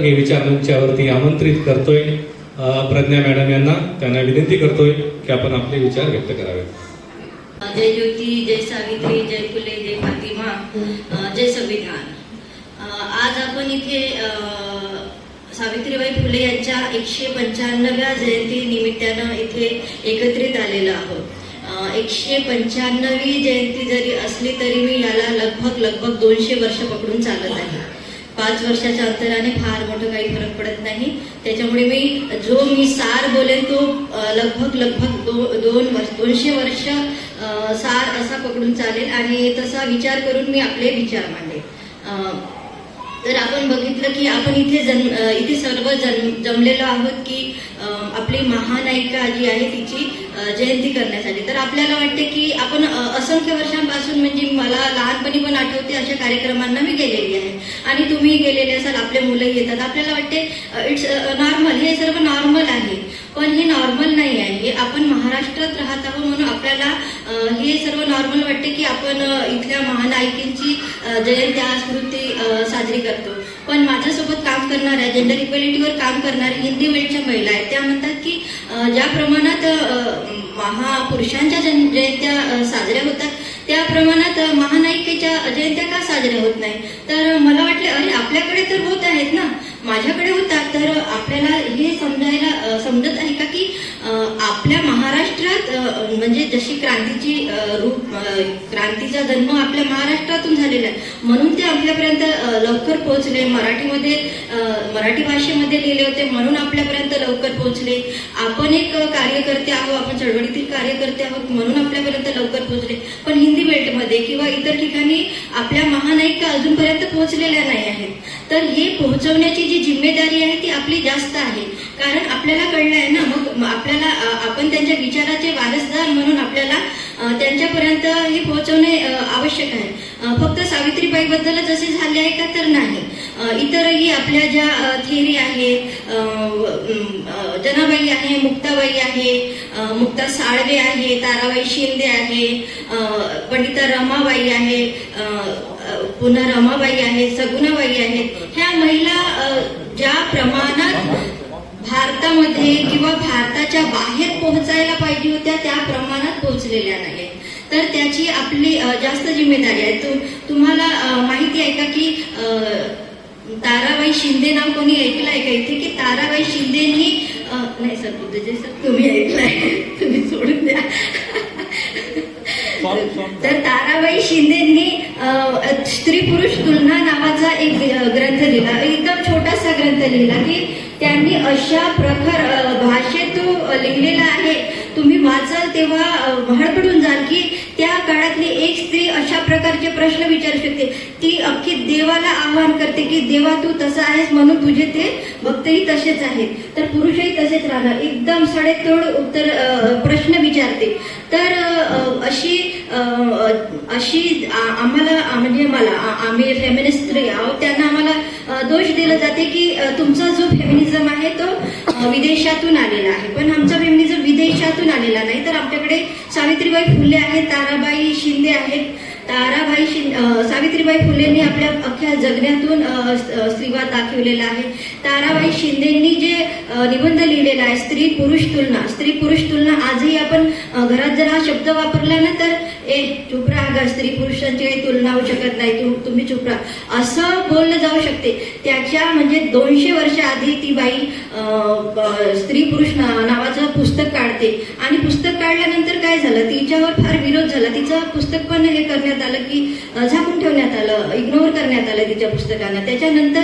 मी विचारमंचावरती आमंत्रित करतोय प्रज्ञा मॅडम यांना. त्यांना विनंती करतोय की आपण आपले विचार व्यक्त करावेत. जय ज्योती, जय सावित्री, जय फुले, जय फातिमा, जय संविधान. आज आपण इथे सावित्रीबाई फुले यांच्या 195व्या जयंती निमित्तानं इथे एकत्रित आलेलो आहोत. 195वी जयंती जरी असली तरी मी याला लगभग 200 वर्ष पकडून चालत आहे. 5 वर्षाच्या अंतराने फार मोठं काही फरक पडत नाही. त्याच्यामुळे मी सार बोलेन तो लगभग 200 वर्ष सार असा पकडून चालेल आणि तसा विचार करून मी आपले विचार मांडेन. तर आपण बघितलं की आपण इथे सर्व जमलेलो आहोत की आपली महानायिका जी आहे तिची जयंती करण्यासाठी. तर आपल्याला वाटते की आपण असंख्य वर्षांपासून म्हणजे मला लहानपणी पण आठवते अशा कार्यक्रमांना मी गेलेली आहे आणि तुम्ही गेलेले असाल, आपले मुलं येतात. आपल्याला वाटते इट्स नॉर्मल, हे सर्व नॉर्मल आहे. पण हे नॉर्मल नाही आहे. आपण महाराष्ट्रात राहत आहोत म्हणून आपल्याला हे सर्व नॉर्मल वाटते की आपण इथल्या महानायिकांची जयंती स्मृती साजरी करतो. पण माझ्यासोबत काम करणाऱ्या, जेंडर इक्वेलिटीवर काम करणाऱ्या हिंदी वेळच्या महिला आहेत, त्या म्हणतात की ज्या प्रमाणात महापुरुषांच्या जयंत्या साजऱ्या होतात त्या प्रमाणात महानायिकेच्या जयंत्या का साजऱ्या होत नाही. तर मला वाटले अरे आपल्याकडे तर होत आहेत ना, माझ्याकडे होतात. तर आपल्याला हे समजत आहे का की आपल्या महाराष्ट्रात म्हणजे जशी क्रांतीचा जन्म आपल्या महाराष्ट्रातून झालेला आहे म्हणून ते आपल्यापर्यंत लवकर पोहोचले. मराठी भाषेमध्ये लिहिले होते म्हणून आपल्यापर्यंत लवकर पोहोचले. आपण एक कार्यकर्ते आहोत, आपण चळवळीतील कार्यकर्ते आहोत म्हणून आपल्यापर्यंत लवकर पोहोचले. पण हिंदी बेल्टमध्ये किंवा इतर ठिकाणी आपल्या महानायिका अजूनपर्यंत पोहोचलेल्या नाही आहेत. तर हे पोहोचवण्याची जी जिम्मेदारी आहे ती आपली जास्त आहे. कारण आपल्याला कळलं आहे ना, मग आपल्याला आपण त्यांच्या विचाराचे वारसदार म्हणून आपल्याला त्यांच्यापर्यंत हे पोहोचवणे आवश्यक आहे. फक्त सावित्रीबाई बद्दलच असे झाले आहे का तर नाही. इतरही आपल्या ज्या थेरी आहेत, जनाबाई आहे, मुक्ताबाई आहे, मुक्ता साळवे आहे, ताराबाई शिंदे आहे, पंडिता रमाबाई आहे, पुन्हा रमाबाई आहे, सगुणाबाई आहेत. ह्या महिला ज्या प्रमाणात भारतामध्ये किंवा भारताच्या बाहेर पोहोचायला पाहिजे होत्या त्या प्रमाणात पोहोचलेल्या नाहीत. तर त्याची आपली जास्त जिम्मेदारी आहे. तुम्हाला माहिती आहे का की ताराबाई शिंदे नाव कोणी ऐकलं आहे का इथे? की ताराबाई शिंदेनी नाही सर तुम्ही ऐकलंय, तुम्ही सोडून द्या. तर ताराबाई शिंदेनी स्त्री पुरुष तुलना नावाचा एक ग्रंथ लिहिला, एकदम छोटासा ग्रंथ लिहिला की त्यांनी अशा प्रकार भाषेत लिहिलेला आहे. तुम्ही वाचाल तेव्हा हडपडून जाल की त्या काळातली एक स्त्री अशा प्रकारचे प्रश्न विचारू शकते. ती अख्खी देवाला आवाहन करते की देवा तू तसा आहेस म्हणून तुझे ते भक्तही तसेच आहेत. तर पुरुषही तसेच राहणार. एकदम सडेतोड उत्तर प्रश्न विचारते. तर अशी आम्हाला म्हणजे आम्ही फेमिनिस्ट स्त्री आहोत त्यांना आम्हाला दोष दिला जाते की तुमचा जो फेमिनिझम आहे तो विदेशातून आलेला आहे. पण आमचा फेमिनिझम विदेशातून आलेला नाही. तर आमच्याकडे सावित्रीबाई फुले आहेत, ताराबाई शिंदे आहेत. सावित्रीबाई फुलेंनी आपल्या अख्ख्या जगण्यातून स्त्रीवाद दाखवलेला आहे. ताराबाई शिंदेंनी जे निबंध लिहिलेला आहे स्त्री पुरुष तुलना, आजही आपण घरात जर हा शब्द वापरला ना तर चुप राहा, स्त्री पुरुषांची काही तुलना होऊ शकत नाही, तुम्ही चुप राहा असं बोललं जाऊ शकते. त्याच्या म्हणजे 200 वर्ष आधी ती बाई स्त्री पुरुष नावाचं पुस्तक काढते आणि पुस्तक काढल्यानंतर काय झालं, तिच्यावर फार विरोध झाला. तिचं पुस्तक पण हे करण्यात आलं की झाकून ठेवण्यात आलं, इग्नोर करण्यात आलं तिच्या पुस्तकांना. त्याच्यानंतर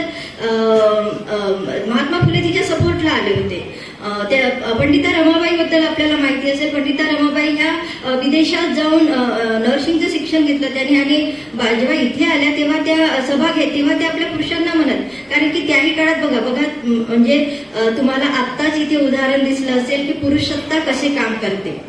महात्मा फुले तिच्या सपोर्टला आले होते. त्या पंडिता रमाबाई बद्दल आपल्याला माहिती असेल. पंडिता रमाबाई ह्या विदेशात जाऊन नर्सिंगचं शिक्षण घेतलं त्यांनी आणि जेव्हा इथे आल्या तेव्हा त्या सभा घेत तेव्हा ते आपल्या पुरुषांना म्हणत. कारण की त्याही काळात बघा म्हणजे तुम्हाला आत्ताच इथे उदाहरण दिसलं असेल की पुरुष सत्ता कसे काम करते.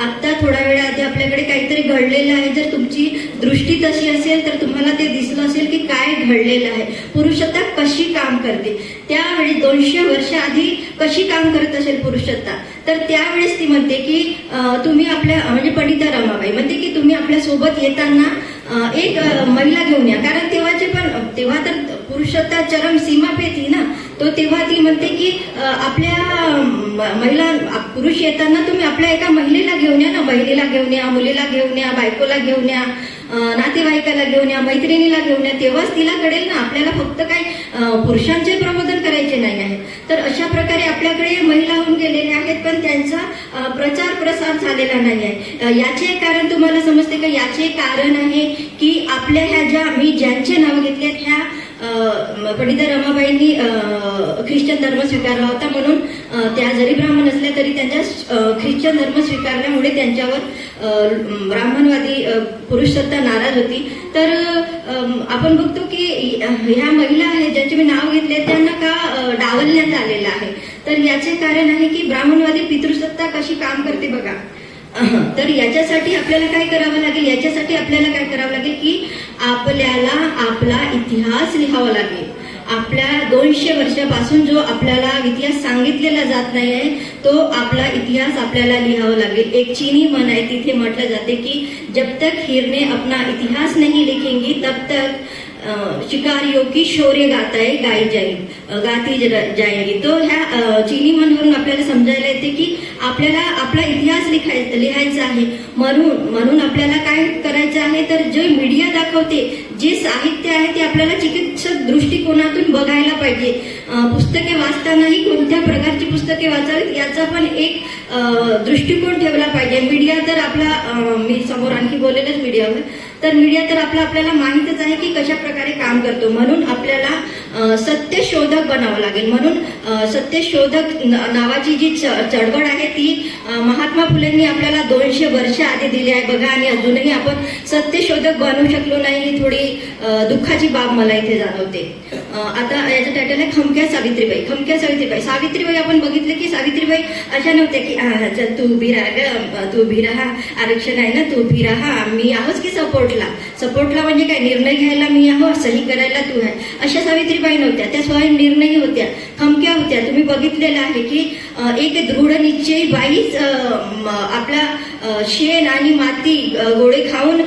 आत्ता थोड्या वेळा आधी आपल्याकडे काहीतरी घडलेलं आहे. जर तुमची दृष्टी तशी असेल तर तुम्हाला ते दिसलं असेल की काय घडलेलं आहे, पुरुषसत्ता कशी काम करते. त्यावेळी 200 वर्ष आधी कशी काम करत असेल पुरुषसत्ता. तर त्यावेळेस ती म्हणते की तुम्ही आपल्या म्हणजे पंडिता रमाबाई म्हणते की तुम्ही आपल्या सोबत येताना एक महिला घेऊन या. कारण तेव्हा तर पुरुषसत्ता चरम सीमा पेती ना. तो तेव्हा ती म्हणते की आपल्या महिला पुरुष येताना तुम्ही आपल्या एका महिलेला घेऊन या ना, बहिणीला घेऊन या, मुलीला घेऊन या, बायकोला घेऊन या, नातेवाईकाला घेऊन या, मैत्रिणीला घेऊन या, तेव्हाच तिला कळेल ना. आपल्याला फक्त काही पुरुषांचे प्रबोधन करायचे नाही आहे. तर अशा प्रकारे आपल्याकडे महिला होऊन गेलेल्या आहेत, पण त्यांचा प्रचार प्रसार झालेला नाही आहे. याचे कारण तुम्हाला समजते का? याचे कारण आहे की आपल्या ह्या ज्या मी ज्यांचे नाव घेतलेत ह्या पंडिता रमाबाईंनी ख्रिश्चन धर्म स्वीकारला होता, म्हणून त्या जरी ब्राह्मण असल्या तरी त्यांच्या ख्रिश्चन धर्म स्वीकारल्यामुळे त्यांच्यावर ब्राह्मणवादी पुरुष सत्ता नाराज होती. तर आपण बघतो की ह्या महिला आहेत ज्यांचे मी नाव घेतले त्यांना का डावलण्यात आलेलं आहे. तर याचे कारण आहे की ब्राह्मणवादी पितृसत्ता कशी काम करते बघा. तर याच्यासाठी आपल्याला काय करावं लागेल? याच्यासाठी आपल्याला काय करावं लागेल की आपल्याला आपला इतिहास लिहावा लागेल. आपल्या 200 वर्षापासून जो आपल्याला इतिहास सांगितलेला जात नाही आहे तो आपला इतिहास आपल्याला लिहावा लागेल. एक चीनी म्हण आहे, तिथे म्हटलं जाते की जब तक हिरने अपना इतिहास नहीं लिखेंगी तब तक शिकारियों की शौर्य गाती जाएंगी. तो ह्या चीनी म्हणून आपल्याला समजायला येते की आपल्याला आपला इतिहास लिहायचा आहे. म्हणून आपल्याला काय करायचं आहे, तर जे मीडिया दाखवते, जे साहित्य आहे ते आपल्याला चिकित्सक दृष्टिकोनातून बघायला पाहिजे. पुस्तके वाचतानाही कोणत्या प्रकारची पुस्तके वाचावीत याचा पण एक दृष्टिकोन ठेवला पाहिजे. मीडिया तर आपला मी समोर आणखी बोलेलच मीडियावर, तर मीडिया तर आपल्याला माहितच आहे की कशा प्रकारे काम करतो. म्हणून आपल्याला सत्यशोधक बनावं लागेल. म्हणून सत्यशोधक नावाची जी चळवळ आहे ती महात्मा फुलेंनी आपल्याला 200 वर्ष आधी दिली आहे बघा, आणि अजूनही आपण सत्यशोधक बनवू शकलो नाही. ही थोडी दुःखाची बाब मला इथे जाणवते. आता याचं टायटल आहे खमक्या सावित्रीबाई. खमक्या सावित्रीबाई. सावित्रीबाई आपण बघितले की सावित्रीबाई अशा नव्हत्या की चल तू उभी राहा, तू उभी राहा, आरक्षण आहे ना, तू उभी राहा, मी आहोच की सपोर्टला म्हणजे काय, निर्णय घ्यायला मी आहो, सही करायला तू आहे, अशा सावित्रीबाई नव्हत्या. त्या स्वयं निर्णयी होत्या, खमक्या होत्या. तुम्ही बघितलेलं आहे की एक दृढ निश्चयी बाईच आपला शेण आणि माती गोळे खाऊन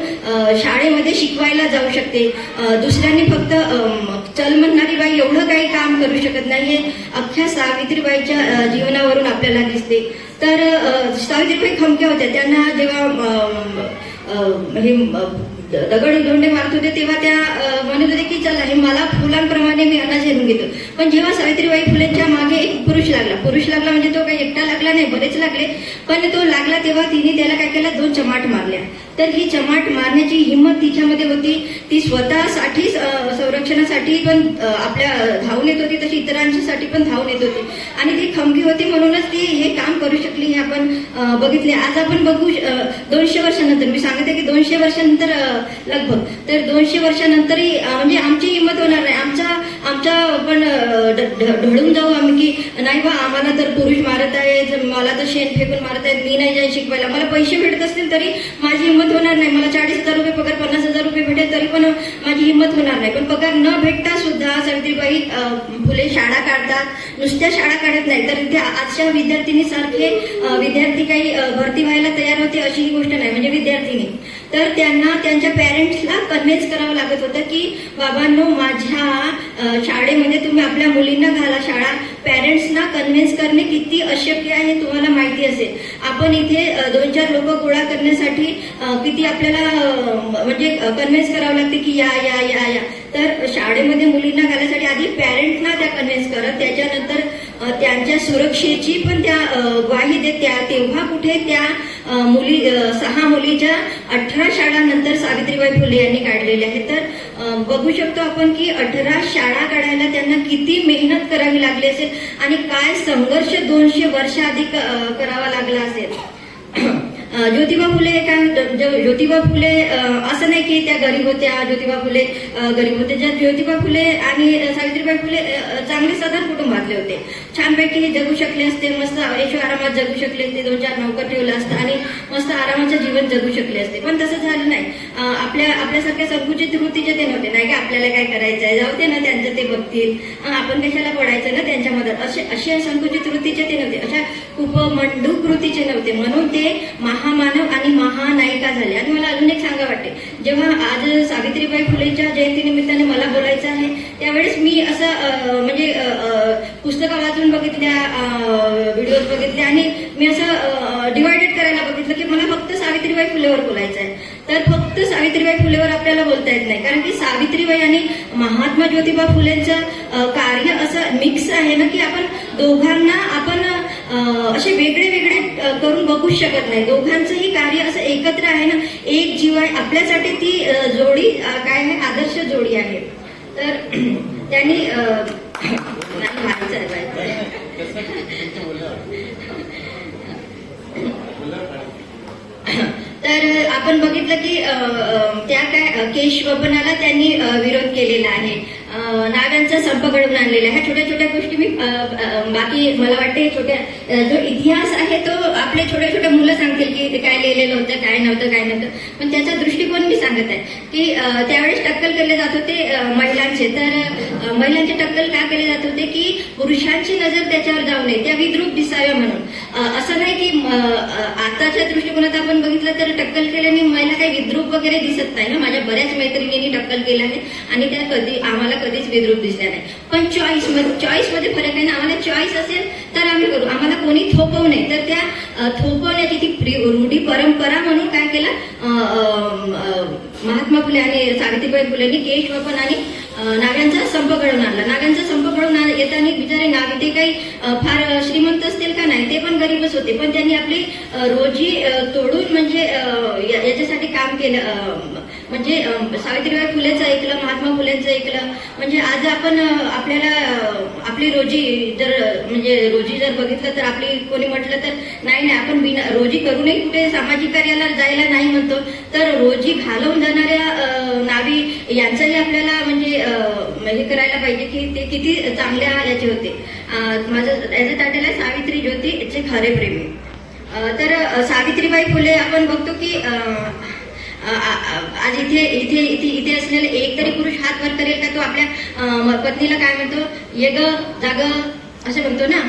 शाळेमध्ये शिकवायला जाऊ शकते. दुसऱ्यांनी फक्त चल म्हणणारी बाई एवढं काही काम करू शकत नाही. हे अख्ख्या सावित्रीबाईच्या जीवनावरून आपल्याला दिसते. तर सावित्रीबाई खमक्या होत्या. त्यांना जेव्हा हे दगड धोंडे मारत होते तेव्हा त्या म्हणत होते की चला हे मला फुलांप्रमाणे मी अनाज हेरून घेतो. पण जेव्हा सावित्रीबाई फुलेंच्या मागे एक पुरुष लागला म्हणजे तो काही एकटा लागला नाही, बरेच लागले. पण तो लागला तेव्हा तिने त्याला काय केलं, 2 चमाट मारल्या. तर ही चमाट मारण्याची हिंमत तिच्यामध्ये होती. ती स्वतःसाठी संरक्षणासाठी पण आपल्या धावून येत होती, तशी इतरांसाठी पण धावून येत होती. आणि ती खमकी होती म्हणूनच ती हे काम करू शकली. हे आपण बघितले. आज आपण बघू 200 वर्षानंतर, मी सांगते की 200 वर्षानंतर लगभग, तर 200 वर्षानंतरही म्हणजे आमची हिंमत होणार नाही. आमच्या पण ढळून जाऊ आम्ही की नाही बा आम्हाला तर पुरुष मारत आहे, मला तर शेण फेकून मारत आहेत, मी नाही जाईन शिकवायला. मला पैसे भेटत असतील तरी माझी हिंमत होणार नाही. मला 40,000 रुपये पगार, 50,000 रुपये भेटेल तरी पण माझी हिंमत होणार नाही. पण पगार न भेटता सुद्धा सावित्रीबाई फुले शाळा काढतात. नुसत्या शाळा काढत नाही तर इथे आजच्या विद्यार्थिनीसारखे विद्यार्थी काही भरती व्हायला तयार होते अशी ही गोष्ट नाही. म्हणजे विद्यार्थिनी तर त्यांना त्यांच्या पॅरेंट्सला कन्व्हिन्स करावं लागत होतं की बाबांनो माझ्या शाळेमध्ये तुम्ही आपल्या मुलींना घाला शाळा. पॅरेंट्सना कन्व्हिन्स करणे किती अशक्य आहे तुम्हाला माहिती असेल. आपण इथे 2-4 लोक गोळा करण्यासाठी किती आपल्याला म्हणजे कन्व्हिन्स करावं लागते की या या या या. तर शाळेमध्ये मुलींना घालण्यासाठी आधी पॅरेंट्सना त्या कन्व्हिन्स करत, त्याच्यानंतर त्यांच्या सुरक्षेची पण त्या ग्वाही देत्या. तेव्हा कुठे त्या 6 मुलीच्या 18 शाळांनंतर सावित्रीबाई फुले यांनी काढलेल्या आहेत. तर बघू शकतो आपण की 18 शाळा काढायला त्यांना किती मेहनत करावी लागली असेल आणि काय संघर्ष 200 वर्ष आधी करावा लागला असेल. ज्योतिबा फुले काय, ज्योतिबा फुले असं नाही की त्या गरीब होत्या, ज्योतिबा फुले गरीब होते. ज्योतिबा फुले आणि सावित्रीबाई फुले चांगले साधारण कुटुंबातले होते. छानपैकी हे जगू शकले असते, मस्त ऐशो आरामात जगू शकले असते, 2-4 नोकर ठेवलं असतं आणि मस्त आरामाचं जीवन जगू शकले असते. पण तसं झालं नाही. आपल्यासारख्या संकुचित वृत्तीचे ते नव्हते. नाही का आपल्याला काय करायचं आहे, जाऊ दे ना त्यांचं ते बघतील, आपण कशाला पडायचं ना त्यांच्या मदत, असे संकुचित वृत्तीचे ते नव्हते. अशा खूप मंडूक वृत्तीचे नव्हते. म्हणून ते महामानव आणि महानायिका झाले. आणि मला अजून एक सांगा वाटते, जेव्हा आज सावित्रीबाई फुलेच्या जयंती निमित्ताने मला बोलायचं आहे त्यावेळेस मी असं म्हणजे पुस्तकं वाचून बघितल्या, व्हिडिओज बघितले आणि मी असं डिवायडेड करायला बघितलं की मला फक्त सावित्रीबाई फुलेवर बोलायचं आहे. तर फक्त सावित्रीबाई फुलेवर आपल्याला बोलता येत नाही, कारण की सावित्रीबाई आणि महात्मा ज्योतिबा फुलेंचं कार्य असं मिक्स आहे ना की आपण दोघांना आपण असे वेगळे वेगळे करून बघूच शकत नाही. दोघांचंही कार्य असं एकत्र आहे ना, एक जीव आहे. आपल्यासाठी ती जोडी काय आहे, आदर्श जोडी आहे. तर त्यांनी तर आपण बघितलं की त्या काय केशवपनाला त्यांनी विरोध केलेला आहे, नागांचा संप घडवून आणलेला आहे. ह्या छोट्या छोट्या गोष्टी मी बाकी मला वाटते छोट्या जो इतिहास आहे तो आपले छोट्या छोट्या मुलं सांगतील की ते काय लिहिलेलं होतं, काय नव्हतं. पण त्याचा दृष्टिकोन मी सांगत आहे की त्यावेळेस टक्कल केले जात होते महिलांचे. तर महिलांचे टक्कल का केले जात होते की पुरुषांची नजर त्याच्यावर जाऊ नये, त्या विद्रूप दिसाव्या म्हणून. असं नाही की आताच्या दृष्टिकोनात आपण बघितलं तर टक्कल केल्याने महिला काही विद्रूप वगैरे दिसत नाही. माझ्या बऱ्याच मैत्रिणींनी टक्कल केलं आहे आणि त्या आम्हाला कधीच विद्रूप दिसल्या नाही. पण चॉईस मध्ये फरक आहे ना. आम्हाला चॉईस असेल तर आम्ही करू, आम्हाला कोणी थोपवू नये. तर त्या थोपवण्याची ती रूढी परंपरा म्हणून काय केलं, महात्मा फुले आणि सावित्रीबाई फुलेंनी केशवपन आणि नागांचा संप घडवून आणला. नागांचा संप घडवून येताना बिचारे नाग ते काही फार श्रीमंत असतील का नाही, ते पण गरीबच होते. पण त्यांनी आपली रोजी तोडून म्हणजे याच्यासाठी काम केलं. म्हणजे सावित्रीबाई फुलेचं ऐकलं, महात्मा फुलेंचं ऐकलं. म्हणजे आज आपण आपल्याला आपली रोजी जर बघितलं तर आपली कोणी म्हटलं तर नाही आपण बिना रोजी करूनही कुठे सामाजिक कार्याला जायला नाही म्हणतो. तर रोजी घालवून जाणाऱ्या नावी यांचंही आपल्याला म्हणजे हे करायला पाहिजे की ते किती चांगल्या याचे होते. माझं याचं टायटल आहे सावित्री ज्योतीचे खरे प्रेमी. तर सावित्रीबाई फुले आपण बघतो की आज इथे असलेले एक तरी पुरुष हात वर करेल का तो आपल्या पत्नीला काय म्हणतो, ये ग जाग असं म्हणतो ना.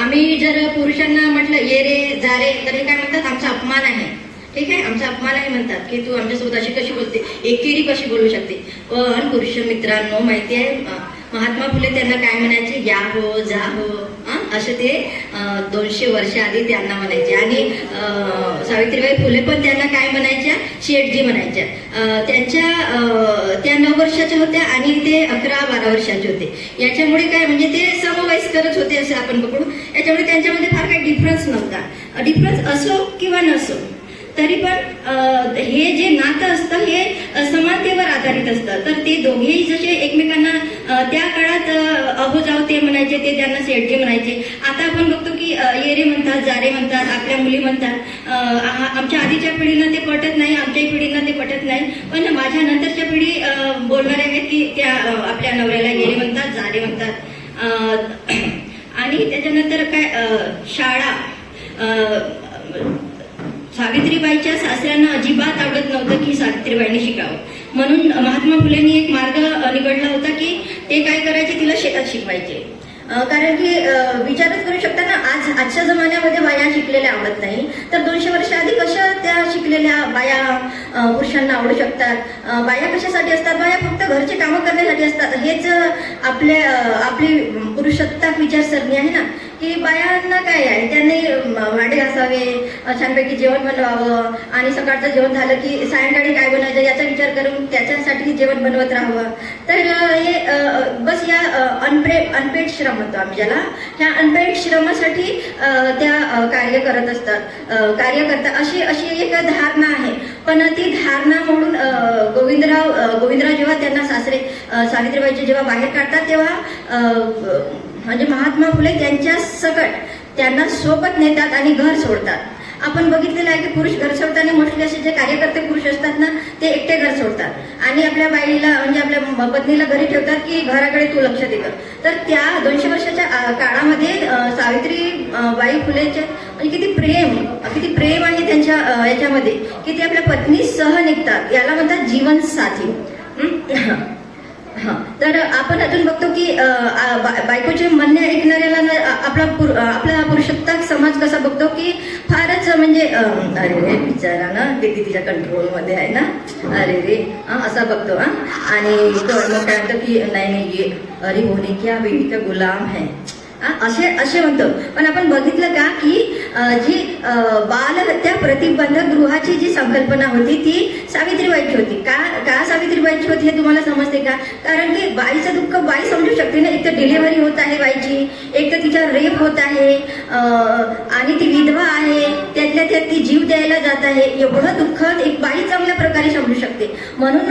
आम्ही जर पुरुषांना म्हटलं ये रे जा रे तर हे काय म्हणतात, आमचा अपमान आहे. ठीक आहे, आमचा अपमान आहे म्हणतात की तू आमच्यासोबत अशी कशी बोलते, एकेरी कशी बोलू शकते. पण पुरुष मित्रांनो माहिती आहे महात्मा फुले त्यांना काय म्हणायचे, या हो जा हो असे ते 200 वर्ष आधी त्यांना म्हणायचे. आणि सावित्रीबाई फुले पण त्यांना काय म्हणायच्या, शेठजी म्हणायच्या. त्या 9 वर्षाच्या होत्या आणि ते 11-12 वर्षाचे होते. याच्यामुळे काय म्हणजे ते समवयस्करच होते असं आपण बघू. याच्यामुळे त्यांच्यामध्ये फार काही डिफरन्स नव्हता. डिफरन्स असो किंवा नसो तरी पण हे जे नातं असतं हे समानतेवर आधारित असतं. तर ते दोघेही जसे एकमेकांना त्या काळात अहो जाऊ ते म्हणायचे, ते त्यांना सेठजी म्हणायचे. आता आपण बघतो की येरे म्हणतात, जारे म्हणतात, आपल्या मुली म्हणतात. आमच्या आधीच्या पिढीला ते पटत नाही, आमच्याही पिढीला ते पटत नाही. पण माझ्या नंतरच्या पिढी बोलणाऱ्या आहेत की त्या आपल्या नवऱ्याला येरे म्हणतात, जारे म्हणतात. आणि त्याच्यानंतर काय शाळा, सावित्रीबाईच्या सासऱ्यांना अजिबात आवडत नव्हतं की सावित्रीबाईंनी शिकावं. म्हणून महात्मा फुलेंनी एक मार्ग निवडला होता की ते काय करायचे, तिला शेतात शिकवायचे. कारण की विचारच करू शकता ना, आजच्या जमान्यामध्ये बाया शिकलेल्या आवडत नाही, तर 200 वर्ष आधी कशा त्या शिकलेल्या बाया पुरुषांना आवडू शकतात. बाया कशासाठी असतात, बाया फक्त घरचे कामं करण्यासाठी असतात. हेच आपली पुरुषसत्ताक विचारसरणी आहे ना, की बायांना काय आहे, त्यांनी भांडे घासावे, छानपैकी जेवण बनवावं आणि सकाळचं जेवण झालं की सायंकाळी काय बनायचं याचा विचार करून त्याच्यासाठी जेवण बनवत राहावं. तर हे बस या अनपेड श्रम म्हणतो आम्ही ज्याला, ह्या अनपेड श्रमासाठी त्या कार्य करत असतात, कार्य करतात अशी एक धारणा आहे. पण ती धारणा म्हणून गोविंदराव जेव्हा त्यांना सासरे सावित्रीबाईचे जेव्हा बाहेर काढतात तेव्हा म्हणजे महात्मा फुले त्यांच्या सकट त्यांना सोबत नेतात आणि घर सोडतात. आपण बघितलेलं आहे की पुरुष घर सोडताना मोस्टली असे जे कार्यकर्ते पुरुष असतात ना ते एकटे घर सोडतात आणि आपल्या बाईला म्हणजे आपल्या पत्नीला घरी ठेवतात की घराकडे तू लक्ष दे. तर त्या 200 वर्षाच्या काळामध्ये सावित्रीबाई फुलेचे म्हणजे किती प्रेम आहे त्यांच्या याच्यामध्ये की ते आपल्या पत्नीसह निघतात. याला म्हणतात जीवन साथी. हा, तर आपण अजून बघतो की बायकोचे म्हणणे ऐकणाऱ्याला आपला पुरुषोत्तम समाज कसा बघतो की फारच म्हणजे अरे रे बिचारा ना, किती तिच्या कंट्रोलमध्ये आहे ना, अरे रे असा बघतो. आणि तो मग काय म्हणतो की नाही नाही ये अरे होने क्या बेटी का गुलाम है, असे म्हणतो. पण आपण बघितलं का की जी बालहत्या प्रतिबंधक गृहाची जी संकल्पना होती ती सावित्रीबाईची होती. का सावित्रीबाईची होती हे तुम्हाला समजते का? कारण की बाईचं दुःख बाई समजू शकते ना. एक तर डिलिव्हरी होत आहे बाईची, एक तर तिचा रेप होत आहे, आणि ती विधवा आहे, त्यातल्या त्यात ती जीव द्यायला जात आहे. एवढं दुःख एक बाई चांगल्या प्रकारे समजू शकते. म्हणून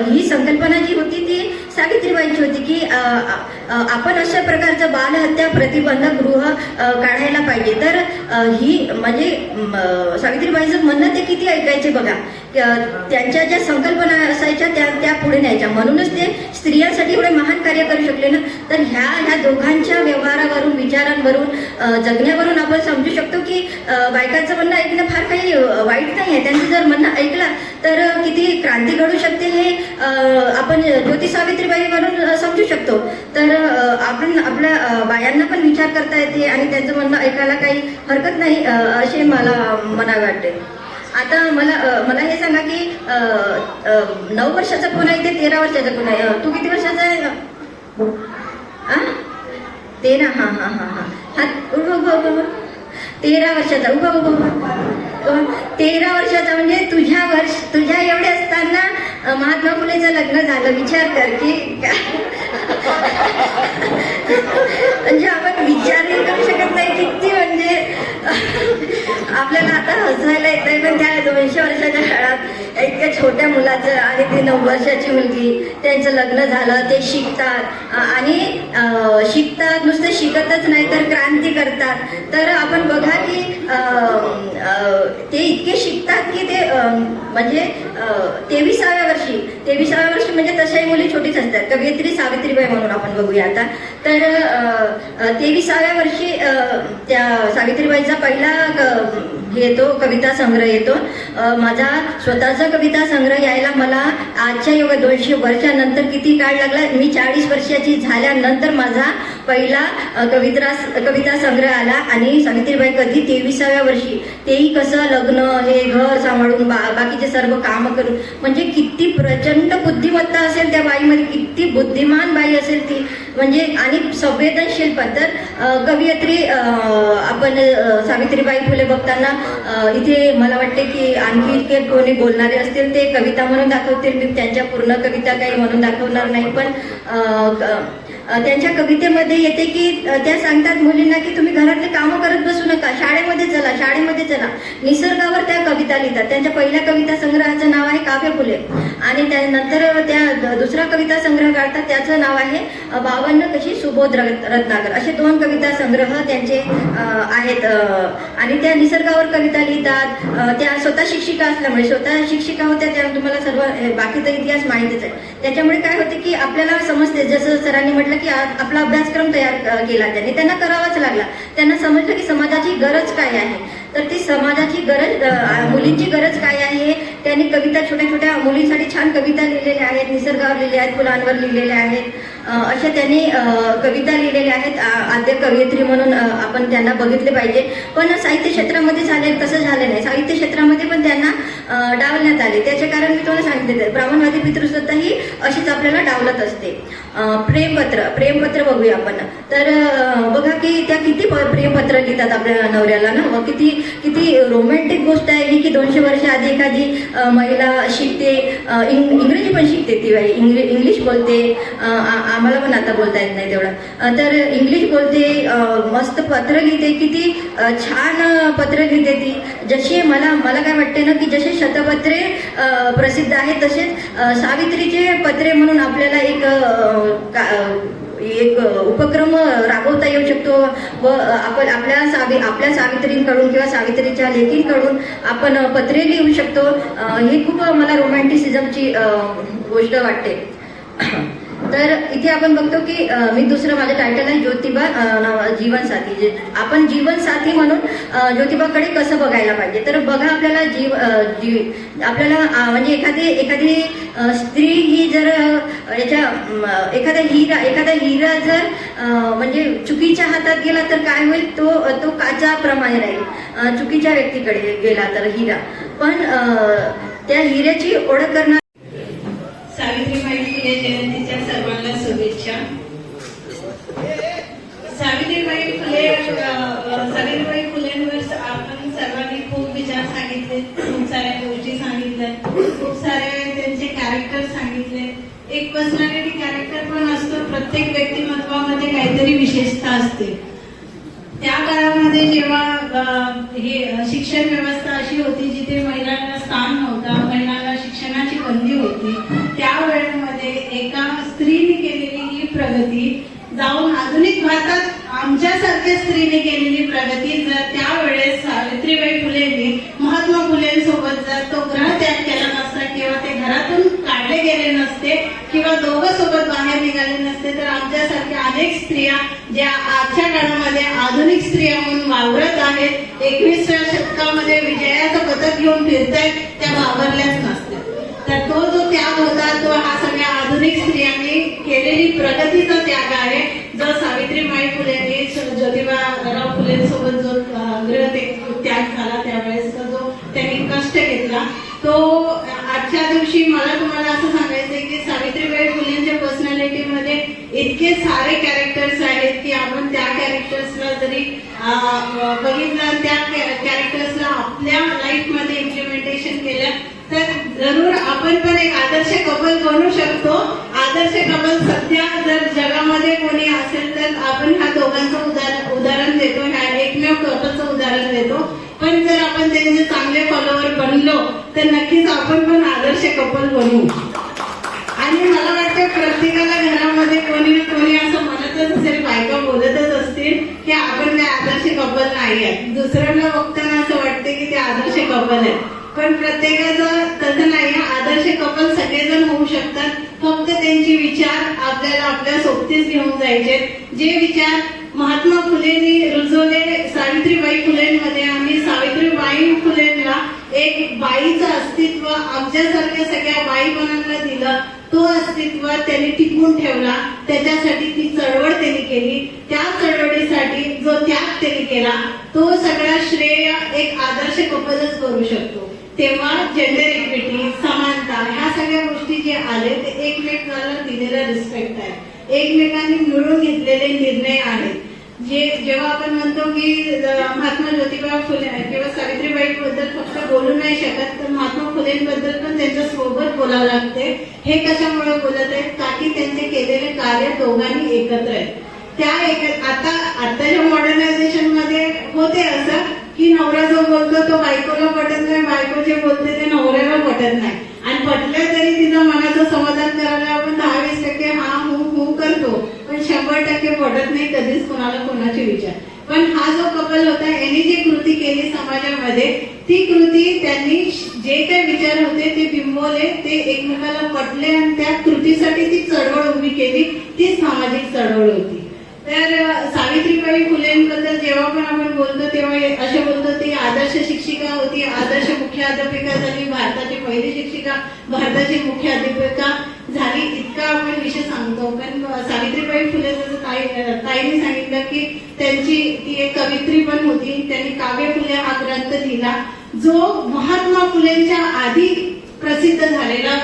ही संकल्पना जी होती ती सावित्रीबाईची होती की आपण अशा प्रकारचं बालहत्या प्रतिबंधक गृह काढायला पाहिजे. तर ही म्हणजे सावित्रीबाईचं म्हणणं ते किती ऐकायचे बघा. त्यांच्या ज्या संकल्पना असायच्या त्या पुढे न्यायच्या. म्हणूनच ते स्त्रियांसाठी एवढे महान कार्य करू शकले ना. तर ह्या दोघांच्या व्यवहारावरून, विचारांवरून, जगण्यावरून आपण समजू शकतो की बायकांचं म्हणणं ऐकणं फार काही वाईट नाही आहे. त्यांचं जर म्हणणं ऐकलं तर किती क्रांती घडू शकते हे आपण ज्योती सावित्रीबाईवरून समजू शकतो. तर आपण आपल्या बायांना पण विचार करता येते आणि त्यांचं म्हणणं ऐकायला काही हरकत नाही असे मला वाटते. आता मला हे सांगा की 9 वर्षाचा कोण आहे ते 13 वर्षाचा कोण आहे? तू किती वर्षाचा आहे? 13. हा 13 वर्षाचा. 13 वर्षाचा म्हणजे तुझ्या एवढे असताना महात्मा फुलेचं लग्न झालं. विचार कर की म्हणजे आपण विचारही करू शकत नाही किती म्हणजे आपल्याला आता हसायला येत आहे. पण त्या 200 वर्षाच्या काळात इतक्या छोट्या मुलाचं आणि ती 9 वर्षाची मुलगी त्यांचं लग्न झालं. ते शिकतात आणि शिकतात, नुसतं शिकतच नाही तर क्रांती करतात. तर आपण बघा की ते इतके शिकतात की ते म्हणजे 23व्या वर्षी म्हणजे तशाही मुली छोटीच असतात. कवयित्री सावित्रीबाई म्हणून आपण बघूया आता. तर 23व्या वर्षी त्या सावित्रीबाईचा पहिला येतो कविता संग्रह येतो. माझा स्वतःचा कविता संग्रह यायला मला आजच्या युगात 200 वर्षानंतर किती काळ लागला. मी 40 वर्षाची झाल्यानंतर माझा पहिला कविता संग्रह आला. आणि सावित्रीबाई कधी 23व्या वर्षी, तेही कसं लग्न, हे घर सांभाळून, बाकीचे सर्व काम करून. म्हणजे किती प्रचंड बुद्धिमत्ता असेल त्या बाईमध्ये, किती बुद्धिमान बाई असेल ती. म्हणजे आणि संवेदनशील पण. तर कवयित्री आपण सावित्रीबाई फुले बघताना इथे मला वाटते की आणखी कोणी बोलणारे असतील ते कविता म्हणून दाखवतील. मी त्यांच्या पूर्ण कविता काही म्हणून दाखवणार नाही. पण त्यांच्या कवितेमध्ये येते की त्या सांगतात मुलींना की तुम्ही घरातले कामं करत बसू नका, शाळेमध्ये चला. निसर्गावर त्या कविता लिहितात. त्यांच्या पहिल्या कविता संग्रहाचं नाव आहे काव्य फुले. आणि त्यानंतर त्या दुसरा कविता संग्रह काढतात, त्याचं नाव आहे 52 कशी सुबोध रत्नाकर. असे 2 कविता संग्रह त्यांचे आहेत. आणि त्या निसर्गावर कविता लिहितात. त्या स्वतः शिक्षिका असल्यामुळे, स्वतः शिक्षिका होत्या त्या, तुम्हाला सर्व बाकीचा इतिहास माहितीच आहे. त्याच्यामुळे काय होते की आपल्याला समजते, जसं सरांनी म्हटलं की आपला अभ्यासक्रम तयार केला त्यांना करावाच लागला. त्यांना समजलं की समाजाची गरज काय आहे. तर ती समाजाची गरज, मुलींची गरज काय आहे. त्यांनी कविता छोट्या छोट्या मुलींसाठी छान कविता लिहिलेल्या आहेत. निसर्गावर लिहिल्या आहेत, फुलांवर लिहिलेल्या आहेत. अशा त्यांनी कविता लिहिलेल्या आहेत. आद्य कवयित्री म्हणून आपण त्यांना बघितले पाहिजे. पण साहित्य क्षेत्रामध्ये तसं झालं नाही. साहित्य क्षेत्रामध्ये पण त्यांना डावलण्यात आले. त्याचे कारण मी तुम्हाला सांगितले. ब्राह्मणवादी पितृसत्ता ही अशीच आपल्याला डावलत असते. प्रेमपत्र बघूया आपण. तर बघा की त्या किती प्रेमपत्र लिहितात आपल्या नवऱ्याला ना. किती रोमॅन्टिक गोष्ट आहे ही की 200 वर्ष आधी एखादी महिला शिकते, इंग्रजी पण शिकते ती बाई, इंग्लिश बोलते. आम्हाला पण आता बोलता येत नाही तेवढं. तर इंग्लिश बोलते, मस्त पत्र लिहिते, किती छान पत्र लिहिते ती. जशी मला काय वाटते ना की जसे शतपत्रे प्रसिद्ध आहेत तसेच सावित्रीचे पत्रे म्हणून आपल्याला एक उपक्रम राबवता येऊ शकतो. व आपण आपल्या सावित्रींकडून किंवा सावित्रीच्या लेखींकडून आपण पत्रे लिहू शकतो. ही खूप मला रोमॅन्टिसिझमची गोष्ट वाटते. तर इथे आपण बघतो की मी दुसरं माझं टायटल आहे ज्योतिबा जीवनसाथी. जे आपण जीवनसाथी म्हणून ज्योतिबाकडे कसं बघायला पाहिजे. तर बघा आपल्याला आपल्याला म्हणजे एखादी स्त्री ही जर एखादा हिरा जर म्हणजे चुकीच्या हातात गेला तर काय होईल, तो काचाप्रमाणे राहील. चुकीच्या व्यक्तीकडे गेला तर हिरा, पण त्या हिऱ्याची ओळख करणार. सावित्रीबाई फुले जयंतीच्या सर्वांना शुभेच्छा. सावित्रीबाई फुलेंवर आपण सर्वांनी खूप विचार सांगितले, खूप साऱ्या गोष्टी सांगितल्या, खूप सारे त्यांचे कॅरेक्टर सांगितले. एक पर्सनॅलिटी कॅरेक्टर पण असतो. प्रत्येक व्यक्तिमत्वामध्ये काहीतरी विशेषता असते. त्या काळामध्ये जेव्हा ही शिक्षण व्यवस्था अशी होती जिथे महिलांना स्थान नव्हता, महिलांना शिक्षणाची बंदी होती, त्यावेळेमध्ये एका स्त्रीने केलेली ही प्रगती जाऊन आधुनिक भारतात आमच्यासारख्या स्त्रीने केलेली प्रगती जर त्यावेळेस सावित्रीबाई फुलेंनी महात्मा फुलेंसोबत जर तो ग्रह त्याग केला नसता किंवा ते घरातून काढले गेले नसते किंवा दोघं सोबत बाहेर निघाले नसते, तर आमच्यासारख्या अनेक स्त्रिया ज्या आजच्या काळामध्ये आधुनिक स्त्रिया म्हणून वावरत आहेत, 21व्या शतकामध्ये विजयाचं पदक घेऊन फिरतायत, त्या वावरल्याच नसत्या. तर तो जो त्याग होता तो हा सगळ्या आधुनिक स्त्रियांनी केलेली प्रगतीचा त्याग आहे, जो सावित्रीबाई फुलेंनी ज्योतिबाराव फुलेंसोबत जो ग्रह त्याग झाला त्यावेळेस जो त्यांनी कष्ट घेतला, तो आजच्या दिवशी मला तुम्हाला असं सांगायचंय की सावित्रीबाई फुलेंच्या पर्सनॅलिटीमध्ये इतके सारे कॅरेक्टर्स आहेत की आपण त्या कॅरेक्टर्सला जरी बघितलं, त्या कॅरेक्टर्सला आपल्या लाईफमध्ये इम्प्लिमेंटेशन केलं तर जरूर आपण पण एक आदर्श कपल बनू शकतो. आदर्श कपल सध्या जर जगामध्ये कोणी असेल तर आपण ह्या दोघांचं उदाहरण देतो, ह्या एकमेव कपलचं उदाहरण देतो. पण जर आपण त्यांचे चांगले फॉलोअर बनलो तर नक्कीच आपण पण आदर्श कपल बनू. आणि मला वाटतं प्रत्येकाला घरामध्ये कोणी ना कोणी असं म्हणतच असेल, बायका बोलतच असतील की आपण ते आदर्श कपल नाही आहेत. दुसऱ्यांना बघताना असं वाटते की ते आदर्श कपल आहेत, पण प्रत्येकाचं तसं नाही. आदर्श कपल सगळेजण होऊ शकतात, फक्त त्यांचे विचार आपल्याला आपल्या सोबतीच घेऊन जायचे. जे विचार महात्मा फुलेंनी रुजवले सावित्रीबाई फुलेंमध्ये आणि सावित्रीबाई फुलेंना एक बाईचं अस्तित्व आमच्यासारख्या सगळ्या बाईपणांना दिलं, तो अस्तित्व त्यांनी टिकवून ठेवला. त्याच्यासाठी ती चळवळ त्यांनी केली. त्या चळवळीसाठी जो त्याग त्यांनी केला तो सगळा श्रेय एक आदर्श कपलच करू शकतो. तेव्हा जेंडर इक्विटी, समानता, ह्या सगळ्या गोष्टी जे आले ते एकमेकाला दिलेला रिस्पेक्ट आहे, एकमेकांनी मिळून घेतलेले निर्णय आहेत. जेव्हा आपण म्हणतो की महात्मा ज्योतिबा फुले किंवा सावित्रीबाई बद्दल फक्त बोलू नाही शकत, तर महात्मा फुलेंबद्दल पण त्यांच्या सोबत बोलावं लागते. हे कशामुळे बोलत आहेत, का की त्यांचे केलेले कार्य दोघांनी एकत्र आहेत. आताच्या मॉडर्नायझेशन मध्ये होते असं की नवरा जो बोलतो तो बायकोला पटत नाही, बायको जे बोलते ते नवऱ्याला पटत नाही, आणि पटलं तरी तिचं मनाचं समाधान करायला आपण 10-20% हा हू करतो, पण 100% पटत नाही कधीच कोणाला कोणाचे विचार. पण हा जो कपल होता यांनी जी कृती केली समाजामध्ये, ती कृती त्यांनी जे काही विचार होते ते बिंबवले, ते एकमेकाला पटले आणि त्या कृतीसाठी ती चळवळ उभी केली, ती सामाजिक चळवळ होती. तर सावित्रीबाई फुलेंबद्दल जेव्हा पण आपण बोलतो तेव्हा असे बोलतो ती आदर्श शिक्षिका होती, आदर्श मुख्याध्यापिका झाली, भारताची पहिली शिक्षिका, भारताची मुख्याध्यापिका झाली, इतका आपण विषय सांगतो. पण सावित्रीबाई फुले ताईने सांगितलं की ती एक कवित्री पण होती. त्यांनी काव्य फुले हा ग्रंथ लिहिला जो महात्मा फुलेंच्या आधी प्रसिद्ध झालेला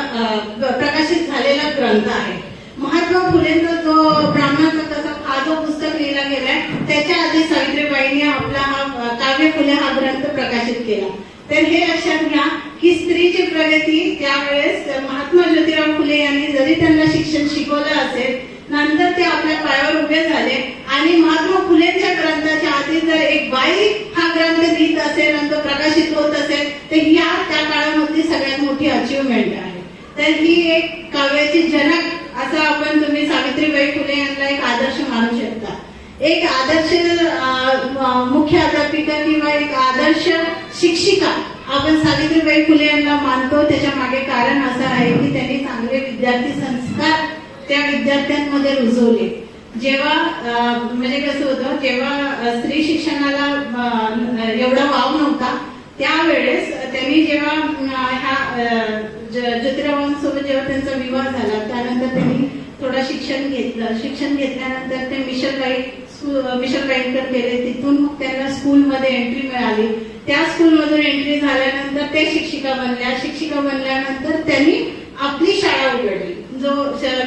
प्रकाशित झालेला ग्रंथ आहे. महात्मा फुलेंचा जो ब्राह्मणाचा कसा हा जो पुस्तक लिहिला गेलाय त्याच्या आधी सावित्रीबाईंनी आपला हा काव्य फुले हा ग्रंथ प्रकाशित केला. तर हे लक्षात घ्या की स्त्रीची प्रगती त्यावेळेस महात्मा ज्योतिराव फुले यांनी जरी त्यांना शिक्षण शिकवलं असेल, नंतर ते आपल्या पायावर उभे झाले आणि महात्मा फुलेंच्या ग्रंथाच्या आधी जर एक बाई हा ग्रंथ लिहित असेल आणि तो प्रकाशित होत असेल तर या त्या काळामधली सगळ्यात मोठी अचिव्हमेंट आहे. तर ही एक काव्याची जनक असं आपण तुम्ही सावित्रीबाई फुले यांना एक आदर्श मानू शकता. एक आदर्श मुख्याध्यापिका किंवा एक आदर्श शिक्षिका आपण सावित्रीबाई फुले यांना मानतो. त्याच्या मागे कारण असं आहे की त्यांनी चांगले विद्यार्थी संस्कार त्या विद्यार्थ्यांमध्ये रुजवले. जेव्हा म्हणजे कसं होतं, जेव्हा स्त्री शिक्षणाला एवढा वाव नव्हता त्यावेळेस त्यांनी जेव्हा ह्या ज्योतिरावांसोबत जेव्हा त्यांचा विवाह झाला त्यानंतर त्यांनी थोडं शिक्षण घेतलं. शिक्षण घेतल्यानंतर ते मिशनबाईंकडे गेले. तिथून मग त्यांना स्कूलमध्ये एंट्री मिळाली. त्या स्कूलमधून एंट्री झाल्यानंतर ते शिक्षिका बनल्या. शिक्षिका बनल्यानंतर त्यांनी आपली शाळा उघडली, जो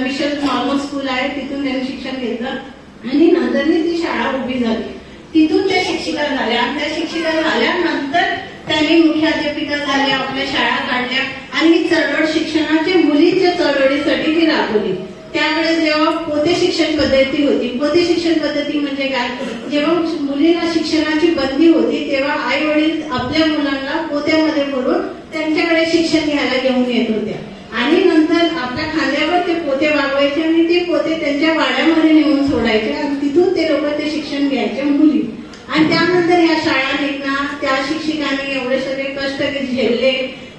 मिशन नॉर्मल स्कूल आहे तिथून त्यांनी शिक्षण घेतलं आणि नंतर ती शाळा उभी झाली. तिथून त्या शिक्षिका झाल्या. त्या शिक्षिका झाल्यानंतर त्यांनी मुख्याध्यापिका झाल्या, आपल्या शाळा काढल्या आणि ही चळवळ शिक्षणाच्या मुलींच्या चळवळीसाठी ती राबवली. त्यावेळेस जेव्हा पोते शिक्षण पद्धती होती, पोते शिक्षण पद्धती म्हणजे काय, जेव्हा मुलींना शिक्षणाची बंदी होती तेव्हा आई वडील आपल्या मुलांना पोत्यामध्ये भरून त्यांच्याकडे शिक्षण घ्यायला घेऊन येत होत्या आणि नंतर आपल्या खांद्यावर ते पोते वागवायचे आणि ते पोते त्यांच्या वाड्यामध्ये नेऊन सोडायचे आणि तिथून ते लोक ते शिक्षण घ्यायचे मुली. आणि त्यानंतर या शाळा निघणार, त्या शिक्षिकांनी एवढे सगळे कष्ट झेलले.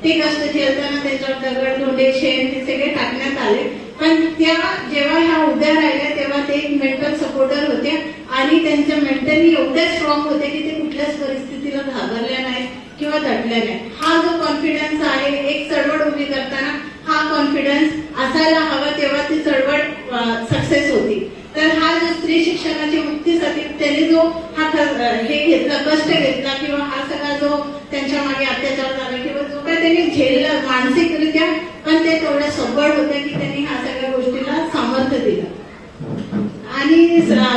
ते कष्ट झेलताना त्याच्यावर दगड धोंडे शेण ते सगळे टाकण्यात आले. पण त्या जेव्हा ह्या उभ्या राहिल्या तेव्हा ते एक मेंटल सपोर्टर होते आणि त्यांचं मेंटली एवढे स्ट्रॉंग होते की ते कुठल्याच परिस्थितीला घाबरल्या नाही किंवा दटल्या नाही. हा जो कॉन्फिडन्स आहे, एक चळवळ उभी करताना हा कॉन्फिडन्स असायला हवा, तेव्हा ती चळवळ सक्सेस होती. तर हा जो स्त्री शिक्षणाच्या मुक्तीसाठी त्यांनी जो हा हे घेतला, कष्ट घेतला किंवा हा सगळा जो त्यांच्या मागे अत्याचार झाला किंवा जो काय त्यांनी झेललं मानसिकरित्या, पण ते तेवढ्या सबळ होते की त्यांनी ह्या सगळ्या गोष्टीला सामर्थ्य दिलं. आणि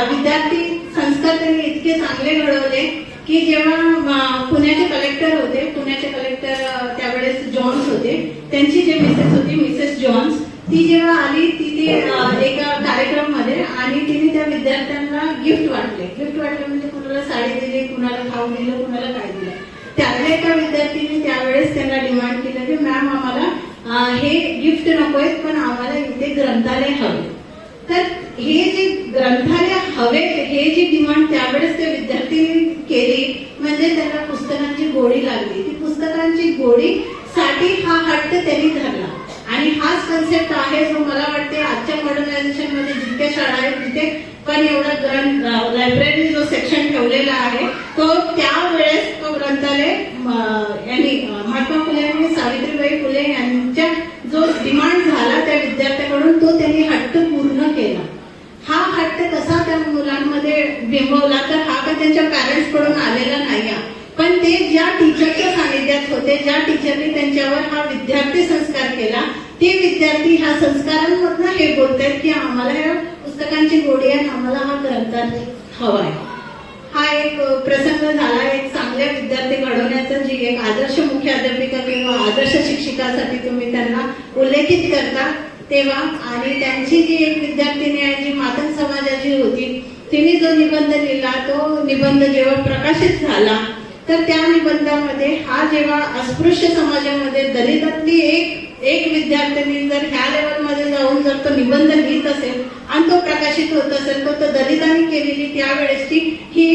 विद्यार्थी संस्कार त्यांनी इतके चांगले घडवले की जेव्हा पुण्याचे कलेक्टर होते, पुण्याचे कलेक्टर त्यावेळेस जॉन्स होते, त्यांची जे मिसेस होती मिसेस जॉन्स, ती जेव्हा आली तिथे एका कार्यक्रम मध्ये आणि तिने त्या विद्यार्थ्यांना गिफ्ट वाटले. गिफ्ट वाटले म्हणजे कुणाला साडी दिली, कुणाला खाऊ दिलं, कुणाला काय दिलं. त्यातल्या एका विद्यार्थीने त्यावेळेस त्यांना डिमांड केलं की मॅम आम्हाला हे गिफ्ट नकोय, पण आम्हाला इथे ग्रंथालय हवे. तर हे जे ग्रंथालय हवे हे जी डिमांड त्यावेळेस त्या विद्यार्थ्यांनी केली म्हणजे त्यांना पुस्तकांची गोडी लागली. ती पुस्तकांची गोडी साठी हा हट्ट त्यांनी धरला आणि हाच कन्सेप्ट आहे जो मला वाटते आजच्या मॉडर्नायझेशन मध्ये जितक्या शाळा आहेत तिथे पण एवढा लायब्ररी जो सेक्शन ठेवलेला आहे तो त्यावेळेस तो ग्रंथालय यांनी महात्मा फुले आणि सावित्रीबाई फुले यांच्या जो डिमांड झाला त्या विद्यार्थ्याकडून तो त्यांनी हट्ट पूर्ण केला. हा हट्ट कसा त्या मुलांमध्ये बिंबवला तर हा का त्यांच्या पॅरेंट्स कडून आलेला नाही, पण ते ज्या टीचरच्या सानिध्यात होते, ज्या टीचरने त्यांच्यावर हा विद्यार्थी संस्कार केला, ते विद्यार्थी ह्या संस्कारांमधून हे बोलतात की आम्हाला या पुस्तकांची गोडी आहे, आम्हाला हा ग्रंथालय हवाय. हा एक प्रसंग झाला एक चांगल्या विद्यार्थी घडवण्याचा, जी एक आदर्श मुख्याध्यापिका किंवा आदर्श शिक्षिकासाठी तुम्ही त्यांना उल्लेखित करता तेव्हा. आणि त्यांची जी एक विद्यार्थिनी आहे जी मातंग समाजाची होती, तिने जो निबंध लिहिला तो निबंध जेव्हा प्रकाशित झाला तर त्या निबंधामध्ये हा जेव्हा अस्पृश्य समाजामध्ये दलितातली एक विद्यार्थिनी जर ह्या लेवलमध्ये जाऊन जर तो निबंध लिहित असेल आणि तो प्रकाशित होत असेल तर तो दलितांनी केलेली त्यावेळेसची ही